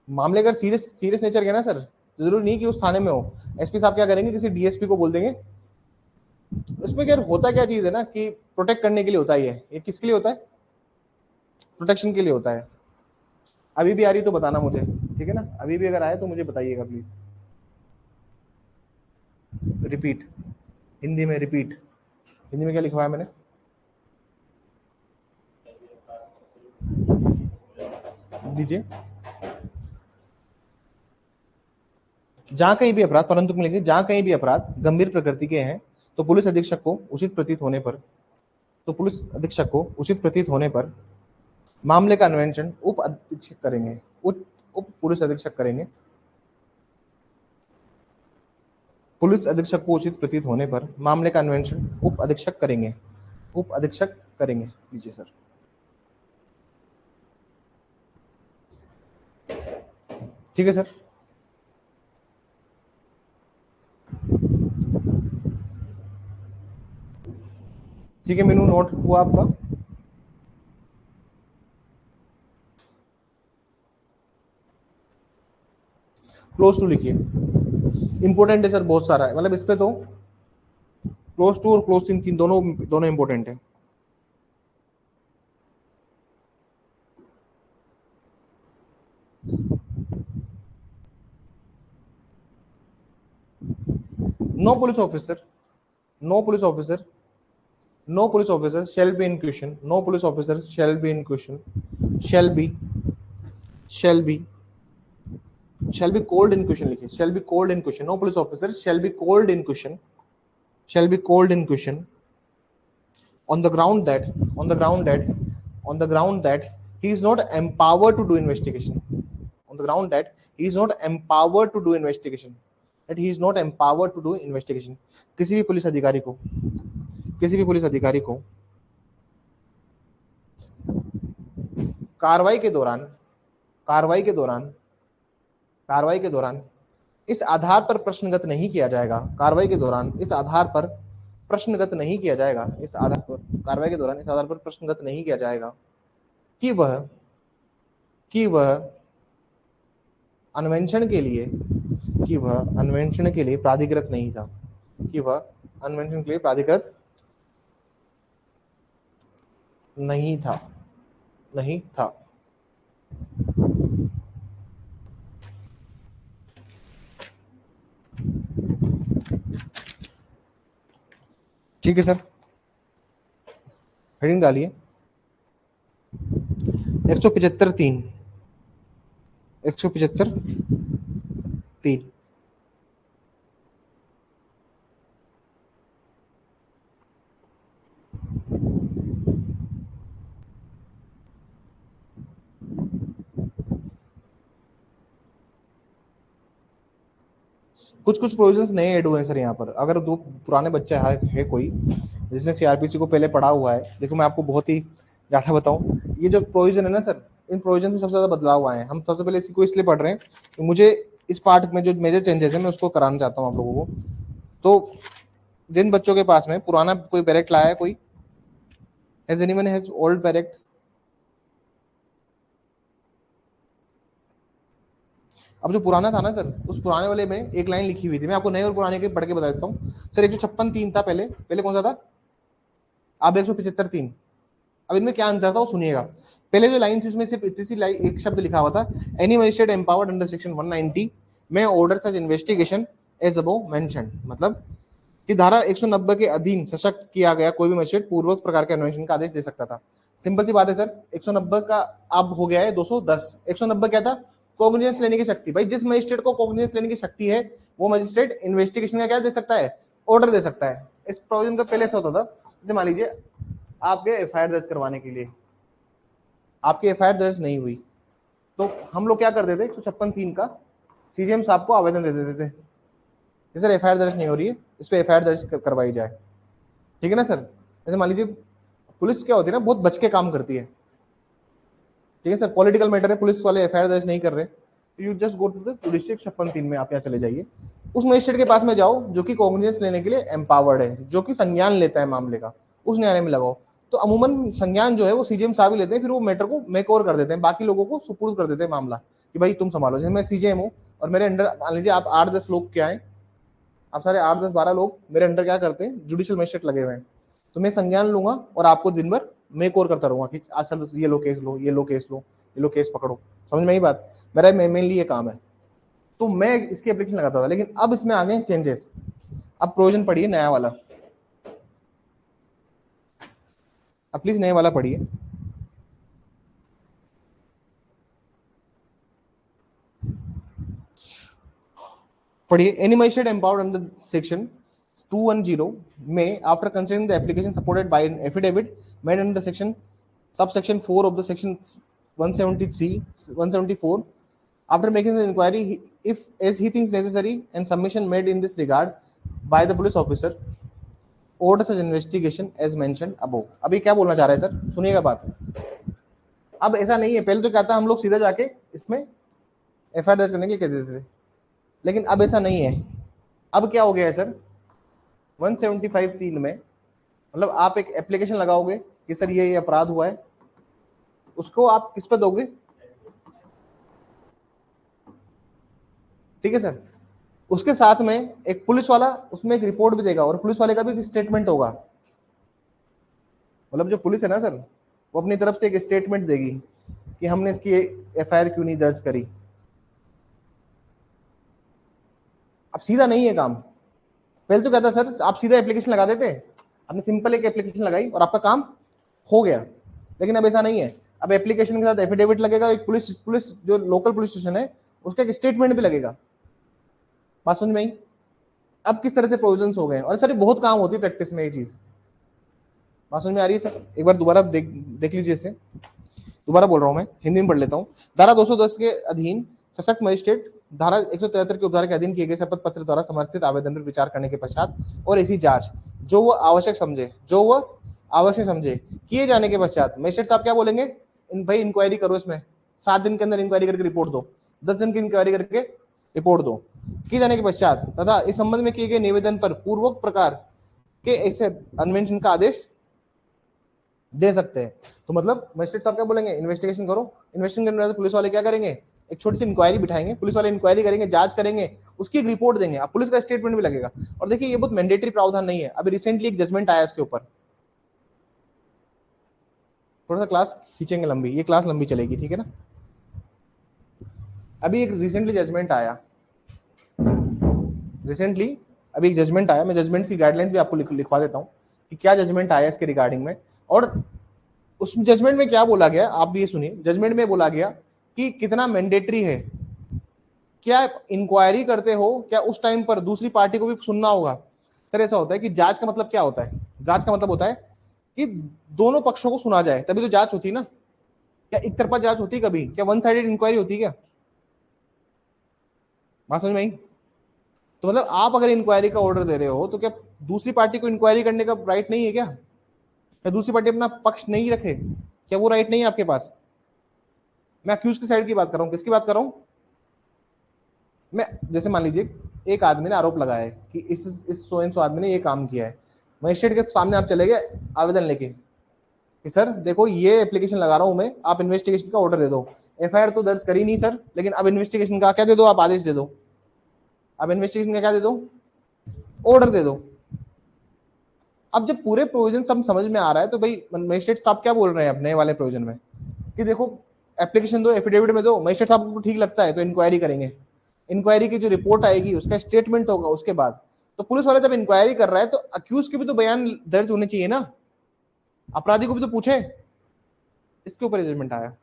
मामले अगर सीरियस नेचर के ना सर, जरूरी नहीं कि उस थाने में हो, SP साहब क्या करेंगे, किसी DSP को बोल देंगे। इसमें क्या होता क्या चीज है ना, कि प्रोटेक्ट करने के लिए होता ही है। ये किसके लिए होता है? प्रोटेक्शन के लिए होता है। अभी भी आ रही तो बताना मुझे, ठीक है ना? अभी भी अगर आए तो मुझे बताइएगा प्लीज। रिपीट, हिंदी में रिपीट, हिंदी में क्या लिखवाया मैंने? दीजिए। जहां कहीं भी अपराध, परंतु मिलेंगे, जहां कहीं भी अपराध गंभीर प्रकृति के हैं तो पुलिस अधीक्षक को उचित प्रतीत होने पर मामले का अन्वेषण उप अधीक्षक करेंगे, उप पुलिस अधीक्षक करेंगे। पुलिस अधीक्षक को उचित प्रतीत होने पर मामले का अन्वेषण उप अधीक्षक करेंगे, लीजिए सर। ठीक है सर? ठीक है, मेनू नोट हुआ आपका? क्लोज टू लिखिए, इंपोर्टेंट है सर, बहुत सारा है, मतलब इस पे तो क्लोज टू और क्लोज तीन दोनों इंपोर्टेंट है। No police officer shall be in question, no police officer shall be in question, shall be called in question लिखिए, shall be called in question, no police officer shall be called in question on the ground that he is not empowered to do investigation, on the ground that he is not empowered to do investigation, किसी भी पुलिस अधिकारी को कार्रवाई के दौरान इस आधार पर प्रश्नगत नहीं किया जाएगा, कार्रवाई के दौरान इस आधार पर प्रश्नगत नहीं किया जाएगा, कि वह अन्वेषण के लिए प्राधिकृत नहीं था, नहीं था। ठीक है सर, हेडिंग डालिए। 175(3), 175(3). कुछ कुछ प्रोविजंस नए ऐड हुए हैं सर यहाँ पर। अगर दो पुराने बच्चे है कोई जिसने सीआरपीसी को पहले पढ़ा हुआ है, देखो मैं आपको बहुत ही ज्यादा बताऊं, ये जो प्रोविजन है ना सर, इन प्रोविजन में सबसे ज्यादा बदलाव आए हैं। हम सबसे पहले इसी को इसलिए पढ़ रहे हैं कि मुझे इस पार्ट में जो मेजर चेंजेस है मैं उसको कराना चाहता हूँ आप लोगों को। तो जिन बच्चों के पास में पुराना कोई बैरेक्ट लाया है, कोई हैज एनीवन हैज ओल्ड बैरेक्ट? अब जो पुराना था ना सर, उस पुराने वाले में एक लाइन लिखी हुई थी, मैं आपको नए और पुराने के पढ़ के बता देता हूँ सर। 156(3) था पहले, पहले कौन सा था? अब 175(3). अब इनमें क्या अंतर था वो सुनिएगा। पहले जो लाइन थी उसमें सिर्फ इतनी सी लाइन, एक शब्द लिखा हुआ था, any magistrate empowered under section 190 में ऑर्डर सच इन्वेस्टिगेशन एज अबव मेंशन्ड। मतलब कि धारा 190 के अधीन सशक्त किया गया कोई भी मजिस्ट्रेट पूर्वक प्रकार के अन्वेषण का आदेश दे सकता था। सिंपल सी बात है सर, 190 का अब हो गया है 210। 190 क्या था? कॉग्निजेंस लेने की शक्ति। भाई जिस मजिस्ट्रेट को कॉग्निजेंस लेने की शक्ति है वो मजिस्ट्रेट इन्वेस्टिगेशन का क्या दे सकता है? ऑर्डर दे सकता है। इस प्रोविजन का पहले से होता था, जैसे मान लीजिए आपके एफआईआर दर्ज करवाने के लिए आपकी एफआईआर दर्ज नहीं हुई, तो हम लोग क्या करते थे, 156(3) का सीजीएम साहब को आवेदन दे देते थे, सर एफआईआर दर्ज नहीं हो रही है, इस पर एफआईआर दर्ज करवाई जाए। ठीक है ना सर? जैसे मान लीजिए पुलिस क्या होती है ना, बहुत बच के काम करती है। ठीक है सर, पॉलिटिकल मैटर है, पुलिस वाले एफआईआर दर्ज नहीं कर रहे, you just go to the judicial 156(3) में आप यहाँ चले जाइए, उस मजिस्ट्रेट के पास में जाओ जो कि कॉग्निजेंस लेने के लिए एम्पावर्ड है, जो कि संज्ञान लेता है मामले का, उस न्यायालय में लगाओ। तो अमूमन संज्ञान जो है वो सीजीएम साहब ही लेते हैं, फिर वो मैटर को मेक ओवर कर देते हैं, बाकी लोगों को सुपुर्द कर देते हैं मामला कि भाई तुम संभालो। जैसे मैं सीजीएम हूँ और मेरे अंडर मान लीजिए आप 8-10 लोग क्या है, आप सारे 8-10-12 लोग मेरे अंडर क्या करते हैं, जुडिशियल मजिस्ट्रेट लगे हुए हैं, तो मैं संज्ञान लूंगा और आपको दिन भर मेक ओवर करता रहूंगा कि आज ये लो केस लो, ये लो केस लो, ये लो केस पकड़ो। समझ में आई बात? मेरा मेनली ये काम है। तो मैं इसकी एप्लीकेशन लगाता था, लेकिन अब इसमें आ गए चेंजेस। अब प्रोविजन पढ़िए नया वाला, अब प्लीज नए वाला पढ़िए। पढ़िए, any magistrate empowered under section 210 में after considering the application supported by an affidavit made under section subsection 4 of the section 174 after making the inquiry if as he thinks necessary and submission made in this regard by the police officer order such investigation as mentioned above। अभी क्या बोलना चाह रहे हैं सर, सुनिएगा बात। अब ऐसा नहीं है, पहले तो क्या था, हम लोग सीधा जाके इसमें एफआईआर दर्ज करने के लिए कह देते थे, लेकिन अब ऐसा नहीं है। अब क्या हो गया है सर, 175(3) में मतलब आप एक एप्लीकेशन लगाओगे कि सर ये अपराध हुआ है, उसको आप किस पे दोगे? ठीक है सर, उसके साथ में एक पुलिस वाला उसमें एक रिपोर्ट भी देगा और पुलिस वाले का भी एक स्टेटमेंट होगा। मतलब जो पुलिस है ना सर, वो अपनी तरफ से एक स्टेटमेंट देगी कि हमने इसकी एफआईआर क्यों नहीं दर्ज करी। अब सीधा नहीं है काम। पहले तो कहता सर आप सीधा एप्लीकेशन लगा देते, आपने सिंपल एक एप्लीकेशन लगाई और आपका काम हो गया, लेकिन अब ऐसा नहीं है। अब एप्लीकेशन के साथ एफिडेविट लगेगा, एक पुलिस जो लोकल पुलिस स्टेशन है उसका एक स्टेटमेंट भी लगेगा। बात समझ में आई? अब किस तरह से प्रोविजंस हो गए, और सर बहुत काम होती है प्रैक्टिस में ये चीज। बात समझ में आ रही है सर? एक बार दोबारा देख लीजिए इसे, दोबारा बोल रहा हूं मैं, हिंदी में पढ़ लेता हूँ। धारा 210 के अधीन सशक्त मजिस्ट्रेट धारा 173 के उपधारा के अधीन किए गए शपथ पत्र द्वारा समर्थित आवेदन पर विचार करने के पश्चात और ऐसी जांच जो वो आवश्यक समझे किए जाने के पश्चात मजिस्ट्रेट साहब क्या बोलेंगे, भाई इंक्वायरी करो, इसमें 7 दिन के अंदर इंक्वायरी करके रिपोर्ट दो, 10 दिन की इंक्वायरी करके रिपोर्ट दो। किए जाने के पश्चात तथा इस संबंध में किए गए निवेदन पर पूर्वक प्रकार के ऐसे अन्वेषण का आदेश दे सकते हैं। तो मतलब मजिस्ट्रेट साहब क्या बोलेंगे, इन्वेस्टिगेशन करो, इन्वेस्टिगेशन करने के बाद पुलिस वाले क्या करेंगे, एक छोटी सी इंक्वायरी बिठाएंगे, पुलिस वाले इंक्वायरी करेंगे, जांच करेंगे, उसकी एक रिपोर्ट देंगे, अब पुलिस का स्टेटमेंट भी लगेगा। और देखिए ये बहुत मैंडेटरी प्रावधान नहीं है, अभी रिसेंटली एक जजमेंट आया इसके ऊपर, थोड़ा सा क्लास खींचेंगे लंबी, ये क्लास लंबी चलेगी, ठीक है ना। अभी एक रिसेंटली जजमेंट आया, अभी एक जजमेंट आया, मैं जजमेंट की गाइडलाइंस भी आपको लिखवा देता हूँ कि क्या जजमेंट आया इसके रिगार्डिंग में। और उस जजमेंट में क्या बोला गया, आप भी ये सुनिए, जजमेंट में बोला गया कि कितना मैंडेटरी है, क्या इंक्वायरी करते हो, क्या उस टाइम पर दूसरी पार्टी को भी सुनना होगा। सर ऐसा होता है कि जांच का मतलब क्या होता है, जांच का मतलब होता है कि दोनों पक्षों को सुना जाए, तभी तो जांच होती है ना। क्या एक तरफा जांच होती है कभी, क्या वन साइडेड इंक्वायरी होती है क्या, बात समझ में आई। तो मतलब आप अगर इंक्वायरी का ऑर्डर दे रहे हो तो क्या दूसरी पार्टी को इंक्वायरी करने का राइट नहीं है क्या, क्या दूसरी पार्टी अपना पक्ष नहीं रखे, क्या वो राइट नहीं है आपके पास। मैं अक्यूज की साइड की बात कर रहा हूं, किसकी बात कर रहा हूं मैं। जैसे मान लीजिए एक आदमी ने आरोप लगाया है कि इस सो एंड सो आदमी ने ये काम किया है, मजिस्ट्रेट के सामने आप चले गए आवेदन लेके कि सर देखो ये एप्लीकेशन लगा रहा हूं मैं, आप इन्वेस्टिगेशन का ऑर्डर दे दो। एफआईआर तो दर्ज करी नहीं सर, लेकिन अब इन्वेस्टिगेशन का क्या दे दो, आप आदेश दे दो। अब इन्वेस्टिगेशन का क्या दे दो, ऑर्डर दे दो। अब जब पूरे प्रोविजन सब समझ में आ रहा है तो भाई मजिस्ट्रेट साहब क्या बोल रहे हैं अपने वाले प्रोविजन में कि देखो एप्लीकेशन दो, एफिडेविट में दो, मजिस्ट्रेट साहब को ठीक लगता है तो इंक्वायरी करेंगे, इंक्वायरी की जो रिपोर्ट आएगी उसका स्टेटमेंट होगा उसके बाद। तो पुलिस वाला जब इंक्वायरी कर रहा है तो अक्यूज के भी तो बयान दर्ज होने चाहिए ना, अपराधी को भी तो पूछे। इसके ऊपर जजमेंट आया।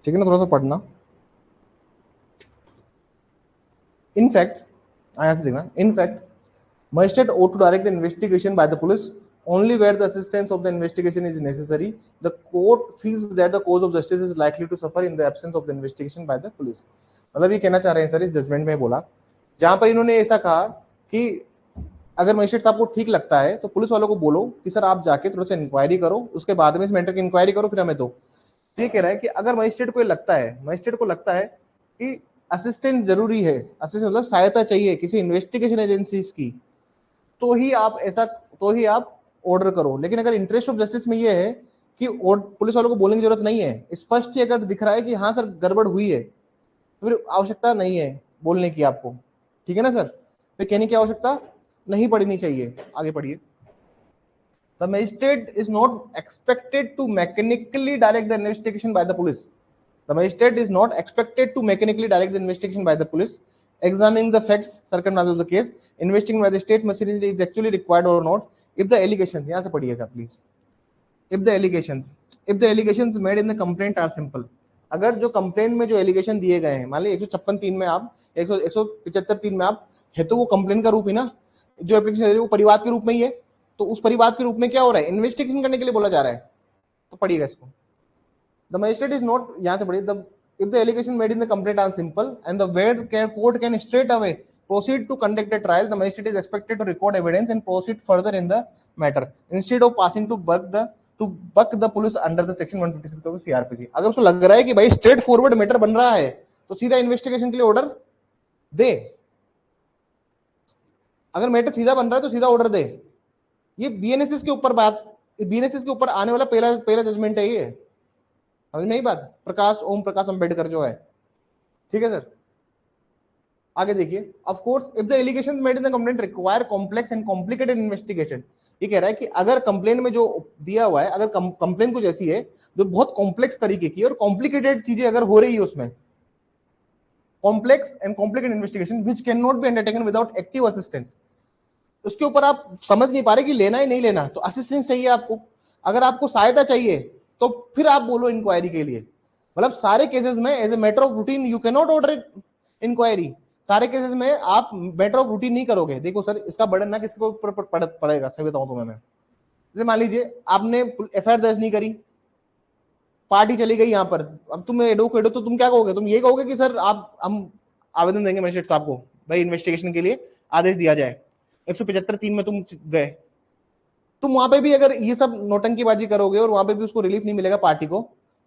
ठीक है ना, थोड़ा सा पढ़ना। In fact, यहाँ से देखना, in fact, magistrate ought to direct the investigation by the police only where the assistance of the investigation is necessary. The court feels that the cause of justice is likely to suffer in the absence of the investigation by the police. मतलब ये कहना चाह रहे हैं सर इस जजमेंट में बोला, जहां पर इन्होंने ऐसा कहा कि अगर मजिस्ट्रेट साहब को ठीक लगता है तो पुलिस वालों को बोलो कि सर आप जाके थोड़ा सा इंक्वायरी करो, उसके बाद में इस मैटर की इंक्वायरी करो, फिर हमें दो। ये कह रहा है कि अगर मजिस्ट्रेट को लगता है, मजिस्ट्रेट को लगता है कि असिस्टेंट जरूरी है, असिस्टेंट मतलब सहायता चाहिए किसी इन्वेस्टिगेशन एजेंसी की, तो ही आप ऐसा, तो ही आप ऑर्डर करो। लेकिन अगर इंटरेस्ट ऑफ जस्टिस में ये है कि पुलिस वालों को बोलने की जरूरत नहीं है, स्पष्ट ही अगर दिख रहा है कि हाँ सर गड़बड़ हुई है, तो फिर आवश्यकता नहीं है बोलने की आपको। ठीक है ना सर, फिर कहने की आवश्यकता नहीं पड़नी चाहिए। आगे पढ़िए। The magistrate is not expected to mechanically direct the investigation by the police. The magistrate is not expected to mechanically direct the investigation by the police. Examining the facts, circumstances of the case, investigating whether the state machinery is actually required or not. If the allegations, यहाँ से पढ़िएगा please. If the allegations made in the complaint are simple. अगर जो कंप्लेंट में जो एलिगेशन दिए गए हैं, मान लीजिए 156(3) में आप 175(3) में आप है, तो वो कंप्लेंट का रूप ही ना, जो एप्लीकेशन है वो परिवाद के रूप में ही है, तो उस परिवाद के रूप में क्या हो रहा है, इन्वेस्टिगेशन करने के लिए बोला जा रहा है। तो पढ़िएगा इसको। द मजिस्ट्रेट इज नॉट, यहां से पढ़िए, the if the allegation made in the complaint are simple and the where court can straight away proceed to conduct a trial, the magistrate is expected to record evidence and proceed further in the matter instead of passing to buck the police under the section 156 of CRPC. अगर उसको लग रहा है कि भाई स्ट्रेट फॉरवर्ड मैटर बन रहा है तो सीधा इन्वेस्टिगेशन के लिए ऑर्डर दे। अगर मैटर सीधा बन रहा है तो सीधा ऑर्डर दे। ये बीएनएसएस के ऊपर बात, बीएनएसएस के ऊपर आने वाला पहला जजमेंट है ये, समझ में आई बात। प्रकाश ओम प्रकाश अंबेडकर जो है, ठीक है सर। आगे देखिए, of course if the allegations made in the complaint require complex and complicated investigation, ये कह रहा है कि अगर कंप्लेंट में जो दिया हुआ है, अगर कंप्लेंट कुछ ऐसी है जो बहुत कॉम्प्लेक्स तरीके की और कॉम्प्लिकेटेड चीजें अगर हो रही है उसमें, complex and complicated investigation which can not be undertaken without active assistance, उसके ऊपर आप समझ नहीं पा रहे कि लेना है नहीं लेना, तो असिस्टेंस चाहिए आपको। अगर आपको सहायता चाहिए तो फिर आप बोलो इंक्वायरी के लिए। मतलब सारे केसेस में as a matter of routine you can not order inquiry, सारे केसेस में आप मैटर ऑफ रूटीन नहीं करोगे। देखो सर इसका बर्डन ना किसके ऊपर पड़ेगा, सही बताऊं तुम्हें मैं। जैसे मान लीजिए आपने एफआईआर दर्ज नहीं करी, पार्टी चली गई यहाँ पर, अब तुम एडवोकेट हो तो तुम क्या कहोगे, तुम ये कहोगे कि सर आप हम आवेदन देंगे मजिस्ट्रेट साहब को, भाई इन्वेस्टिगेशन के लिए आदेश दिया जाए। 175(3) में तुम गए, तुम वहां पे भी अगर ये सब नोटंकीबाजी करोगे और वहां पे भी उसको रिलीफ नहीं मिलेगा पार्टी को,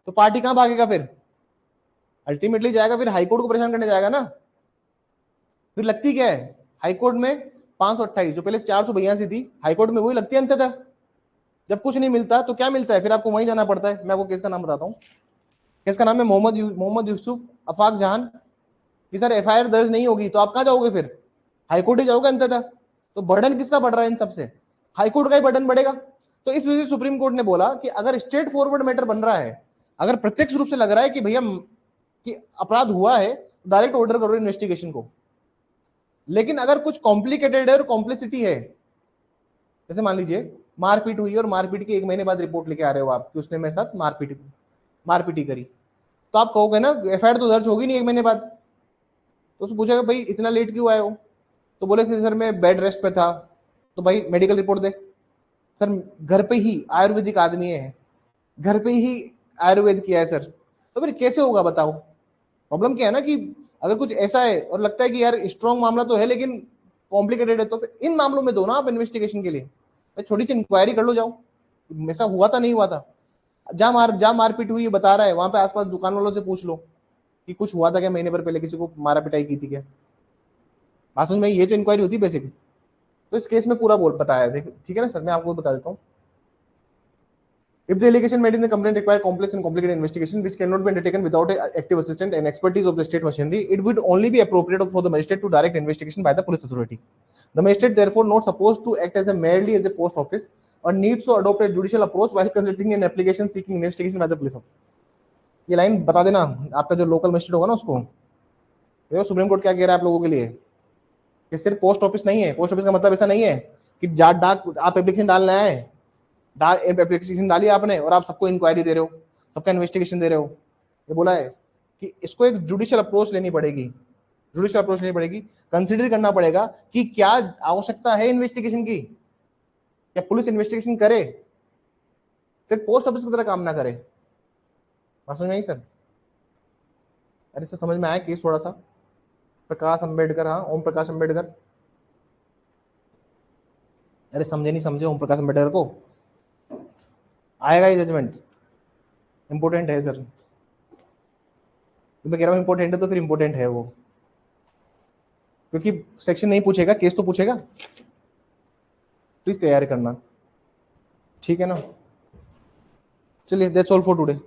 तो पार्टी कहां भागेगा फिर, अल्टीमेटली जाएगा फिर हाईकोर्ट को परेशान करने जाएगा ना। फिर लगती क्या है हाईकोर्ट में 528, जो पहले 482 थी, हाईकोर्ट में वही लगती है अंततः। जब कुछ नहीं मिलता तो क्या मिलता है, फिर आपको वहीं जाना पड़ता है। मैं आपको केस का नाम बताता हूँ, केस का नाम है मोहम्मद यूसुफ अफाक जहान। कि सर एफआईआर दर्ज नहीं होगी तो आप कहां जाओगे, फिर हाईकोर्ट ही जाओगे अंततः। तो बर्डन किसका बढ़ रहा है इन सबसे, हाईकोर्ट का ही बर्डन बढ़ेगा। तो इस वजह से सुप्रीम कोर्ट ने बोला कि अगर स्ट्रेट फॉरवर्ड मैटर बन रहा है, अगर प्रत्यक्ष रूप से लग रहा है कि भैया कि अपराध हुआ है, डायरेक्ट ऑर्डर करो इन्वेस्टिगेशन को। लेकिन अगर कुछ कॉम्प्लिकेटेड है और कॉम्प्लिसिटी है, जैसे मान लीजिए मारपीट हुई और मारपीट की 1 महीने बाद रिपोर्ट लेके आ रहे हो आप कि उसने मेरे साथ मारपीटी करी, तो आप कहोगे ना एफआईआर तो दर्ज होगी नहीं 1 महीने बाद। तो उससे पूछेगा भाई इतना लेट क्यों आए हो, तो बोले फिर सर मैं बेड रेस्ट पे था। तो भाई मेडिकल रिपोर्ट दे। सर घर पे ही आयुर्वेदिक आदमी है, घर पे ही आयुर्वेद किया है सर, तो फिर कैसे होगा बताओ। प्रॉब्लम क्या है ना कि अगर कुछ ऐसा है और लगता है कि यार स्ट्रॉन्ग मामला तो है लेकिन कॉम्प्लिकेटेड है, तो फिर इन मामलों में दो ना आप इन्वेस्टिगेशन के लिए, छोटी सी इंक्वायरी कर लो जाओ, ऐसा हुआ था नहीं हुआ था। जहां मारपीट हुई बता रहा है, वहां पे आसपास दुकान वालों से पूछ लो कि कुछ हुआ था क्या महीने भर पहले, किसी को मारा पिटाई की थी क्या। बात समझ में, ये तो इंक्वायरी होती है बेसिक। तो इस केस में पूरा बोल बताया है, ठीक है ना सर, मैं आपको बता देता हूँ। If the allegation made in the complaint require complex and complicated investigation which cannot be undertaken without active assistance and expertise of the state machinery, it would only be appropriate for the magistrate to direct investigation by the police authority. The magistrate therefore not supposed to act as a merely as a post office or needs to adopt a judicial approach while considering an application seeking investigation by the police officer. ये लाइन बता देना आपका जो लोकल मजिस्ट्रेट होगा ना उसको। देखो सुप्रीम कोर्ट क्या कह रहा है आप लोगों के लिए कि सिर्फ पोस्ट ऑफिस नहीं है। पोस्ट ऑफिस का मतलब ऐसा नहीं है कि डाक आप एप्लीकेशन डालना है, एप्लीकेशन डाली आपने और आप सबको इंक्वायरी दे रहे हो, सबका इन्वेस्टिगेशन दे रहे हो। ये बोला है कि इसको एक जुडिशियल अप्रोच लेनी पड़ेगी, जुडिशियल अप्रोच लेनी पड़ेगी, कंसिडर करना पड़ेगा कि क्या आवश्यकता है इन्वेस्टिगेशन की, क्या पुलिस इन्वेस्टिगेशन करे, सिर्फ पोस्ट ऑफिस की तरह काम ना करे। बात समझ में आई सर? अरे सर समझ में आया केस थोड़ा सा? प्रकाश अंबेडकर, हाँ ओम प्रकाश अंबेडकर। अरे समझे नहीं समझे ओम प्रकाश अंबेडकर को, आएगा ये जजमेंट, इंपोर्टेंट है सर। मैं कह रहा हूँ इंपोर्टेंट है तो फिर इंपोर्टेंट है वो, क्योंकि सेक्शन नहीं पूछेगा, केस तो पूछेगा। प्लीज तैयारी करना, ठीक है ना। चलिए दैट्स ऑल फॉर टुडे।